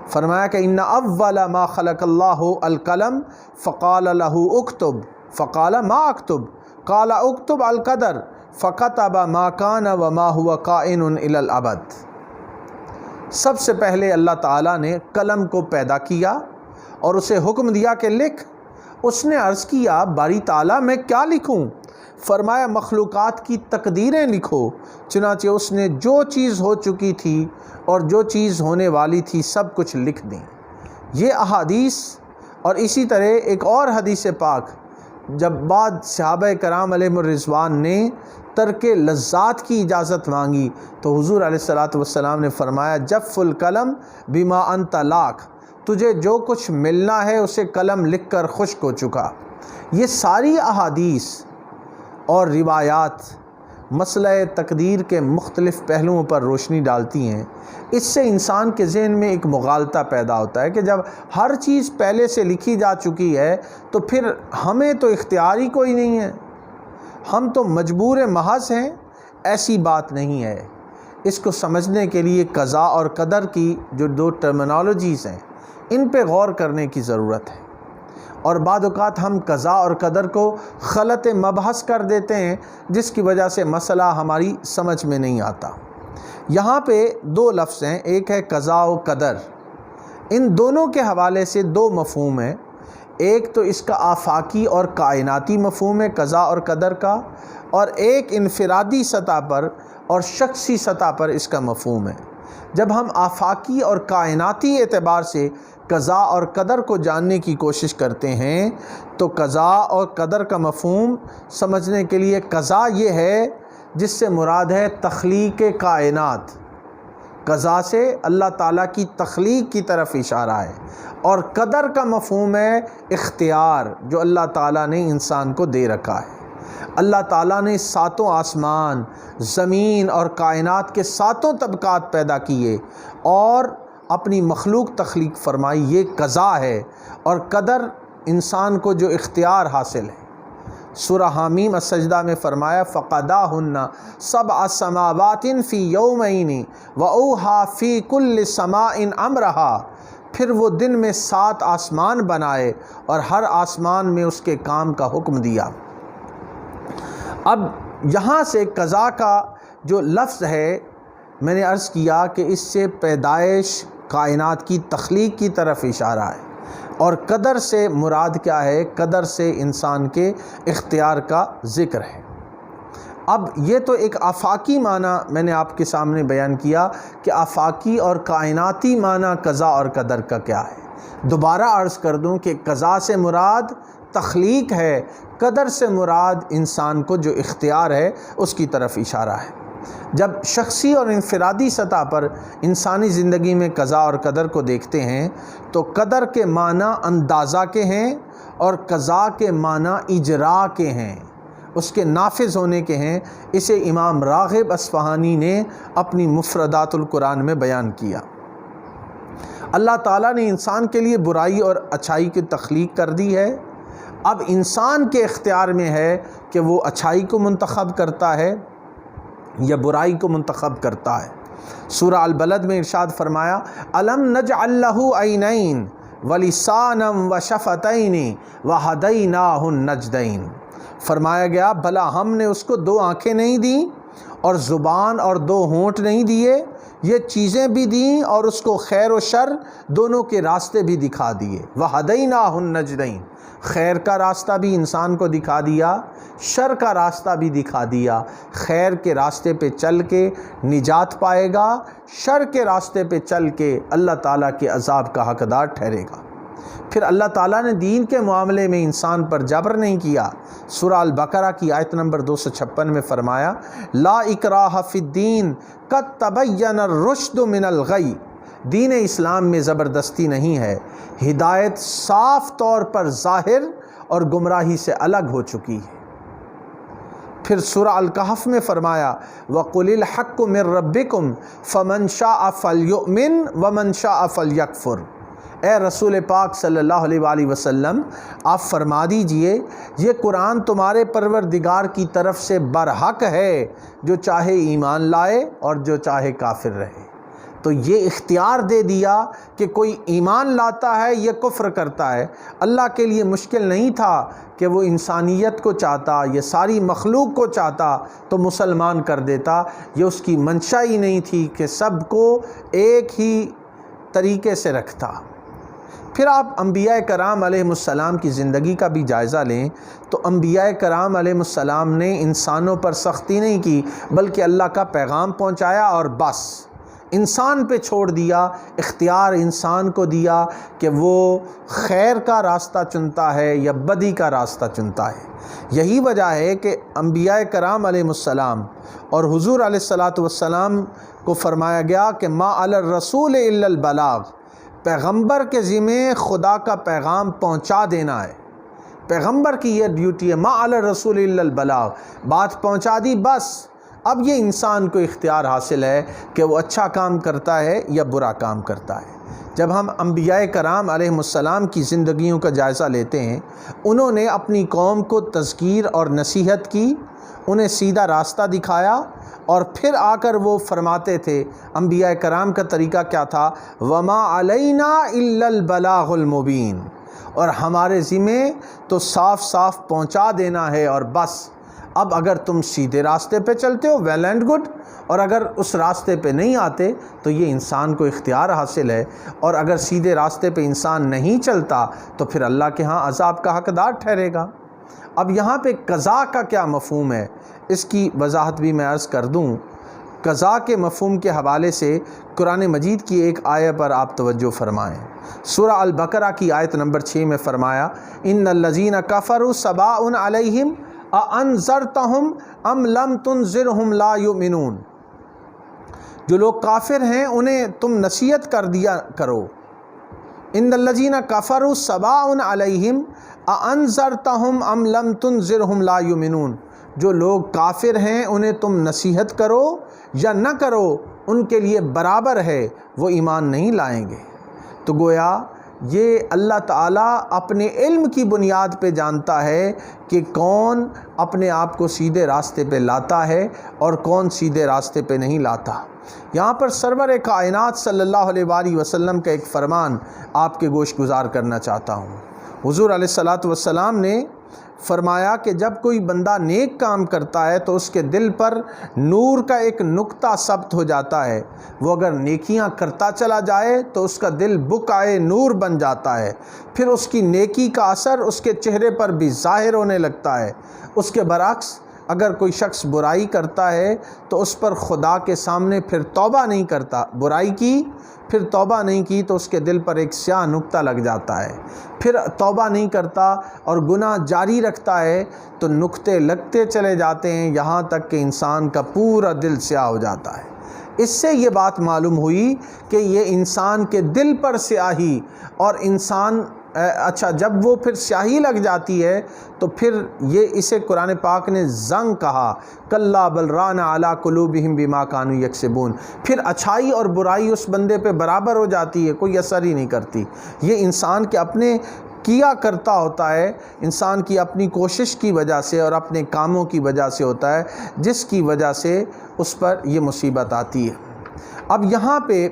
فرمایا کہ ان اول ما خلق اللہ القلم فقال له اکتب فقال ما اکتب قال اکتب القدر فكتب ما كان وما هو کائن الى الابد۔ سب سے پہلے اللہ تعالیٰ نے قلم کو پیدا کیا اور اسے حکم دیا کہ لکھ۔ اس نے عرض کیا باری تعالیٰ میں کیا لکھوں؟ فرمایا مخلوقات کی تقدیریں لکھو۔ چنانچہ اس نے جو چیز ہو چکی تھی اور جو چیز ہونے والی تھی سب کچھ لکھ دیں۔ یہ احادیث اور اسی طرح ایک اور حدیث پاک جب بعد صحابہ کرام علیہم الرضوان نے ترک لذات کی اجازت مانگی تو حضور علیہ الصلاۃ والسلام نے فرمایا جف القلم بما انت لاک، تجھے جو کچھ ملنا ہے اسے قلم لکھ کر خشک ہو چکا۔ یہ ساری احادیث اور روایات مسئلہ تقدیر کے مختلف پہلوؤں پر روشنی ڈالتی ہیں۔ اس سے انسان کے ذہن میں ایک مغالطہ پیدا ہوتا ہے کہ جب ہر چیز پہلے سے لکھی جا چکی ہے تو پھر ہمیں تو اختیار ہی کوئی نہیں ہے، ہم تو مجبور محض ہیں۔ ایسی بات نہیں ہے۔ اس کو سمجھنے کے لیے قضاء اور قدر کی جو دو ٹرمینالوجیز ہیں ان پہ غور کرنے کی ضرورت ہے، اور بعض اوقات ہم قضاء اور قدر کو غلط مبحث کر دیتے ہیں جس کی وجہ سے مسئلہ ہماری سمجھ میں نہیں آتا۔ یہاں پہ دو لفظ ہیں، ایک ہے قضاء و قدر۔ ان دونوں کے حوالے سے دو مفہوم ہیں۔ ایک تو اس کا آفاقی اور کائناتی مفہوم ہے قضاء اور قدر کا، اور ایک انفرادی سطح پر اور شخصی سطح پر اس کا مفہوم ہے۔ جب ہم آفاقی اور کائناتی اعتبار سے قضاء اور قدر کو جاننے کی کوشش کرتے ہیں تو قضاء اور قدر کا مفہوم سمجھنے کے لیے قضاء یہ ہے جس سے مراد ہے تخلیق کائنات۔ قضاء سے اللہ تعالیٰ کی تخلیق کی طرف اشارہ ہے، اور قدر کا مفہوم ہے اختیار جو اللہ تعالیٰ نے انسان کو دے رکھا ہے۔ اللہ تعالیٰ نے ساتوں آسمان، زمین اور کائنات کے ساتوں طبقات پیدا کیے اور اپنی مخلوق تخلیق فرمائی، یہ قضاء ہے۔ اور قدر انسان کو جو اختیار حاصل ہے۔ سورہ حامیم السجدہ میں فرمایا فَقَضَاهُنَّ سَبْعَ سَمَاوَاتٍ فِي يَوْمَيْنِ وَأَوْحَىٰ فِي كُلِّ سَمَاءٍ أَمْرَهَا۔ پھر وہ دن میں 7 آسمان بنائے اور ہر آسمان میں اس کے کام کا حکم دیا۔ اب یہاں سے قضاء کا جو لفظ ہے میں نے عرض کیا کہ اس سے پیدائش کائنات کی تخلیق کی طرف اشارہ ہے، اور قدر سے مراد کیا ہے؟ قدر سے انسان کے اختیار کا ذکر ہے۔ اب یہ تو ایک آفاقی معنی میں نے آپ کے سامنے بیان کیا کہ آفاقی اور کائناتی معنی قضاء اور قدر کا کیا ہے۔ دوبارہ عرض کر دوں کہ قضاء سے مراد تخلیق ہے، قدر سے مراد انسان کو جو اختیار ہے اس کی طرف اشارہ ہے۔ جب شخصی اور انفرادی سطح پر انسانی زندگی میں قضاء اور قدر کو دیکھتے ہیں تو قدر کے معنی اندازہ کے ہیں اور قضاء کے معنی اجراء کے ہیں، اس کے نافذ ہونے کے ہیں۔ اسے امام راغب اصفہانی نے اپنی مفردات القرآن میں بیان کیا۔ اللہ تعالیٰ نے انسان کے لیے برائی اور اچھائی کی تخلیق کر دی ہے۔ اب انسان کے اختیار میں ہے کہ وہ اچھائی کو منتخب کرتا ہے یا برائی کو منتخب کرتا ہے۔ سورہ البلد میں ارشاد فرمایا الم نجعل لہ عینین ولسانا وشفتین وہدیناہ النجدین۔ فرمایا گیا بھلا ہم نے اس کو 2 آنکھیں نہیں دیں اور زبان اور 2 ہونٹ نہیں دیے، یہ چیزیں بھی دیں اور اس کو خیر و شر دونوں کے راستے بھی دکھا دیے۔ وہدیناہ النجدین، خیر کا راستہ بھی انسان کو دکھا دیا، شر کا راستہ بھی دکھا دیا۔ خیر کے راستے پہ چل کے نجات پائے گا، شر کے راستے پہ چل کے اللہ تعالیٰ کے عذاب کا حقدار ٹھہرے گا۔ پھر اللہ تعالیٰ نے دین کے معاملے میں انسان پر جبر نہیں کیا۔ سورہ البقرہ کی آیت نمبر 256 میں فرمایا لا اکراہ فی الدین قد تبین الرشد من الغی۔ دین اسلام میں زبردستی نہیں ہے، ہدایت صاف طور پر ظاہر اور گمراہی سے الگ ہو چکی ہے۔ پھر سورہ الکہف میں فرمایا وَقُلِ الْحَقُّ مِن رَبِّكُمْ فَمَنْ شَاءَ فَلْيُؤْمِنْ وَمَنْ شَاءَ فَلْيَكْفُرْ۔ اے رسول پاک صلی اللہ علیہ وآلہ وسلم آپ فرما دیجئے یہ قرآن تمہارے پروردگار کی طرف سے برحق ہے، جو چاہے ایمان لائے اور جو چاہے کافر رہے۔ تو یہ اختیار دے دیا کہ کوئی ایمان لاتا ہے یا کفر کرتا ہے۔ اللہ کے لیے مشکل نہیں تھا کہ وہ انسانیت کو چاہتا، یہ ساری مخلوق کو چاہتا تو مسلمان کر دیتا۔ یہ اس کی منشا ہی نہیں تھی کہ سب کو ایک ہی طریقے سے رکھتا۔ پھر آپ انبیاء کرام علیہ السلام کی زندگی کا بھی جائزہ لیں تو انبیاء کرام علیہ السلام نے انسانوں پر سختی نہیں کی، بلکہ اللہ کا پیغام پہنچایا اور بس انسان پہ چھوڑ دیا۔ اختیار انسان کو دیا کہ وہ خیر کا راستہ چنتا ہے یا بدی کا راستہ چنتا ہے۔ یہی وجہ ہے کہ انبیاء کرام علیہ السلام اور حضور علیہ السلام کو فرمایا گیا کہ ما علی الرسول الا البلاغ، پیغمبر کے ذمہ خدا کا پیغام پہنچا دینا ہے۔ پیغمبر کی یہ ڈیوٹی ہے، ما علی الرسول الا البلاغ، بات پہنچا دی بس، اب یہ انسان کو اختیار حاصل ہے کہ وہ اچھا کام کرتا ہے یا برا کام کرتا ہے۔ جب ہم انبیاء کرام علیہم السلام کی زندگیوں کا جائزہ لیتے ہیں، انہوں نے اپنی قوم کو تذکیر اور نصیحت کی، انہیں سیدھا راستہ دکھایا، اور پھر آ کر وہ فرماتے تھے، انبیاء کرام کا طریقہ کیا تھا؟ وَمَا عَلَيْنَا إِلَّا الْبَلَاغُ الْمُبِينُ، اور ہمارے ذمہ تو صاف صاف پہنچا دینا ہے اور بس۔ اب اگر تم سیدھے راستے پہ چلتے ہو ویل اینڈ گڈ، اور اگر اس راستے پہ نہیں آتے تو یہ انسان کو اختیار حاصل ہے، اور اگر سیدھے راستے پہ انسان نہیں چلتا تو پھر اللہ کے ہاں عذاب کا حقدار ٹھہرے گا۔ اب یہاں پہ قضاء کا کیا مفہوم ہے، اس کی وضاحت بھی میں عرض کر دوں۔ قضاء کے مفہوم کے حوالے سے قرآن مجید کی ایک آیت پر آپ توجہ فرمائیں۔ سورہ البقرہ کی آیت نمبر 6 میں فرمایا، ان الذین کفروا سواء علیہم اانذرتہم ام لم تنذرہم لا یؤمنون، جو لوگ کافر ہیں انہیں تم نصیحت کر دیا کرو۔ ان الذین کفروا سواء علیہم اانذرتہم ام لم تنذرہم لا یؤمنون، جو لوگ کافر ہیں انہیں تم نصیحت کرو یا نہ کرو، ان کے لیے برابر ہے، وہ ایمان نہیں لائیں گے۔ تو گویا یہ اللہ تعالیٰ اپنے علم کی بنیاد پہ جانتا ہے کہ کون اپنے آپ کو سیدھے راستے پہ لاتا ہے اور کون سیدھے راستے پہ نہیں لاتا۔ یہاں پر سرور کائنات صلی اللہ علیہ وآلہ وسلم کا ایک فرمان آپ کے گوش گزار کرنا چاہتا ہوں۔ حضور علیہ الصلاۃ والسلام نے فرمایا کہ جب کوئی بندہ نیک کام کرتا ہے تو اس کے دل پر نور کا ایک نقطہ ثبت ہو جاتا ہے، وہ اگر نیکیاں کرتا چلا جائے تو اس کا دل بقعۂ نور بن جاتا ہے، پھر اس کی نیکی کا اثر اس کے چہرے پر بھی ظاہر ہونے لگتا ہے۔ اس کے برعکس اگر کوئی شخص برائی کرتا ہے تو اس پر خدا کے سامنے پھر توبہ نہیں کرتا، برائی کی پھر توبہ نہیں کی تو اس کے دل پر ایک سیاہ نقطہ لگ جاتا ہے، پھر توبہ نہیں کرتا اور گناہ جاری رکھتا ہے تو نقطے لگتے چلے جاتے ہیں، یہاں تک کہ انسان کا پورا دل سیاہ ہو جاتا ہے۔ اس سے یہ بات معلوم ہوئی کہ یہ انسان کے دل پر سیاہی، اور انسان جب وہ پھر سیاہی لگ جاتی ہے تو پھر یہ اسے قرآن پاک نے زنگ کہا، کلا بل ران علی قلوبہم بما کانوا یکسبون، پھر اچھائی اور برائی اس بندے پہ برابر ہو جاتی ہے، کوئی اثر ہی نہیں کرتی۔ یہ انسان کے اپنے کیا کرتا ہوتا ہے، انسان کی اپنی کوشش کی وجہ سے اور اپنے کاموں کی وجہ سے ہوتا ہے، جس کی وجہ سے اس پر یہ مصیبت آتی ہے۔ اب یہاں پہ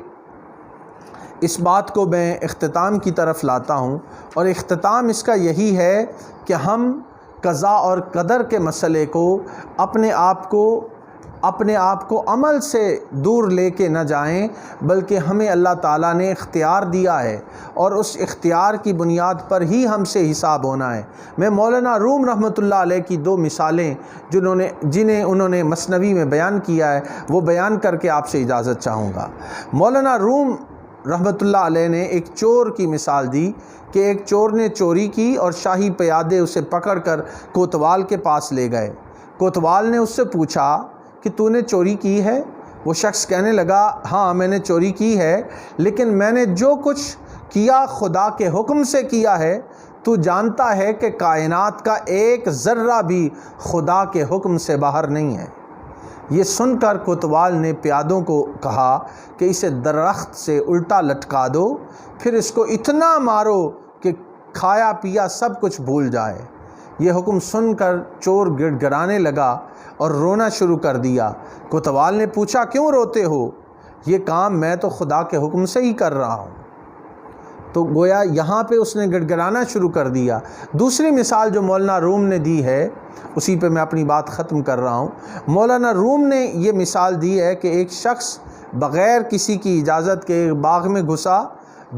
اس بات کو میں اختتام کی طرف لاتا ہوں، اور اختتام اس کا یہی ہے کہ ہم قضاء اور قدر کے مسئلے کو اپنے آپ کو عمل سے دور لے کے نہ جائیں، بلکہ ہمیں اللہ تعالیٰ نے اختیار دیا ہے اور اس اختیار کی بنیاد پر ہی ہم سے حساب ہونا ہے۔ میں مولانا روم رحمۃ اللہ علیہ کی 2 مثالیں جنہیں انہوں نے مثنوی میں بیان کیا ہے وہ بیان کر کے آپ سے اجازت چاہوں گا۔ مولانا روم رحمۃ اللہ علیہ نے ایک چور کی مثال دی کہ ایک چور نے چوری کی اور شاہی پیادے اسے پکڑ کر کوتوال کے پاس لے گئے۔ کوتوال نے اس سے پوچھا کہ تو نے چوری کی ہے؟ وہ شخص کہنے لگا، ہاں میں نے چوری کی ہے، لیکن میں نے جو کچھ کیا خدا کے حکم سے کیا ہے۔ تو جانتا ہے کہ کائنات کا ایک ذرہ بھی خدا کے حکم سے باہر نہیں ہے۔ یہ سن کر کوتوال نے پیادوں کو کہا کہ اسے درخت سے الٹا لٹکا دو، پھر اس کو اتنا مارو کہ کھایا پیا سب کچھ بھول جائے۔ یہ حکم سن کر چور گڑ گڑانے لگا اور رونا شروع کر دیا۔ کوتوال نے پوچھا، کیوں روتے ہو؟ یہ کام میں تو خدا کے حکم سے ہی کر رہا ہوں۔ تو گویا یہاں پہ اس نے گڑ گڑانا شروع کر دیا۔ دوسری مثال جو مولانا روم نے دی ہے، اسی پہ میں اپنی بات ختم کر رہا ہوں۔ مولانا روم نے یہ مثال دی ہے کہ ایک شخص بغیر کسی کی اجازت کے باغ میں گھسا،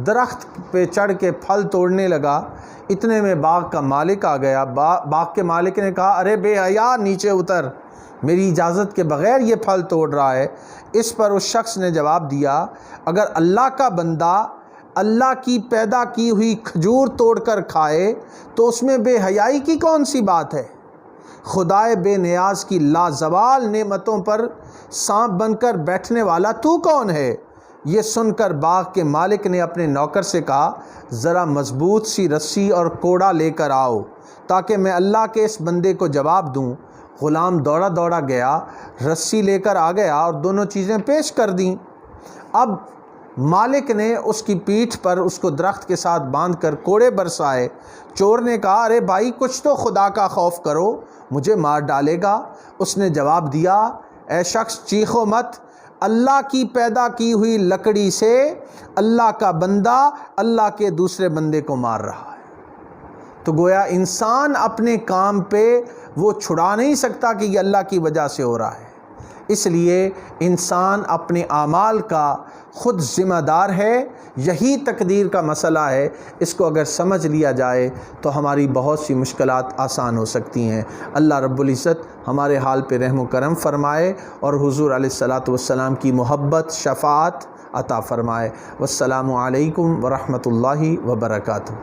درخت پہ چڑھ کے پھل توڑنے لگا۔ اتنے میں باغ کا مالک آ گیا۔ باغ کے مالک نے کہا، ارے بے حیا، نیچے اتر، میری اجازت کے بغیر یہ پھل توڑ رہا ہے۔ اس پر اس شخص نے جواب دیا، اگر اللہ کا بندہ اللہ کی پیدا کی ہوئی کھجور توڑ کر کھائے تو اس میں بے حیائی کی کون سی بات ہے؟ خدائے بے نیاز کی لازوال نعمتوں پر سانپ بن کر بیٹھنے والا تو کون ہے؟ یہ سن کر باغ کے مالک نے اپنے نوکر سے کہا، ذرا مضبوط سی رسی اور کوڑا لے کر آؤ تاکہ میں اللہ کے اس بندے کو جواب دوں۔ غلام دوڑا دوڑا گیا، رسی لے کر آ گیا اور دونوں چیزیں پیش کر دیں۔ اب مالک نے اس کی پیٹھ پر اس کو درخت کے ساتھ باندھ کر کوڑے برسائے۔ چور نے کہا ارے بھائی کچھ تو خدا کا خوف کرو، مجھے مار ڈالے گا۔ اس نے جواب دیا اے شخص چیخو مت، اللہ کی پیدا کی ہوئی لکڑی سے اللہ کا بندہ اللہ کے دوسرے بندے کو مار رہا ہے۔ تو گویا انسان اپنے کام پہ وہ چھڑا نہیں سکتا کہ یہ اللہ کی وجہ سے ہو رہا ہے، اس لیے انسان اپنے اعمال کا خود ذمہ دار ہے۔ یہی تقدیر کا مسئلہ ہے، اس کو اگر سمجھ لیا جائے تو ہماری بہت سی مشکلات آسان ہو سکتی ہیں۔ اللہ رب العزت ہمارے حال پہ رحم و کرم فرمائے اور حضور علیہ الصلاۃ والسلام کی محبت شفاعت عطا فرمائے۔ والسلام علیکم ورحمۃ اللہ وبرکاتہ۔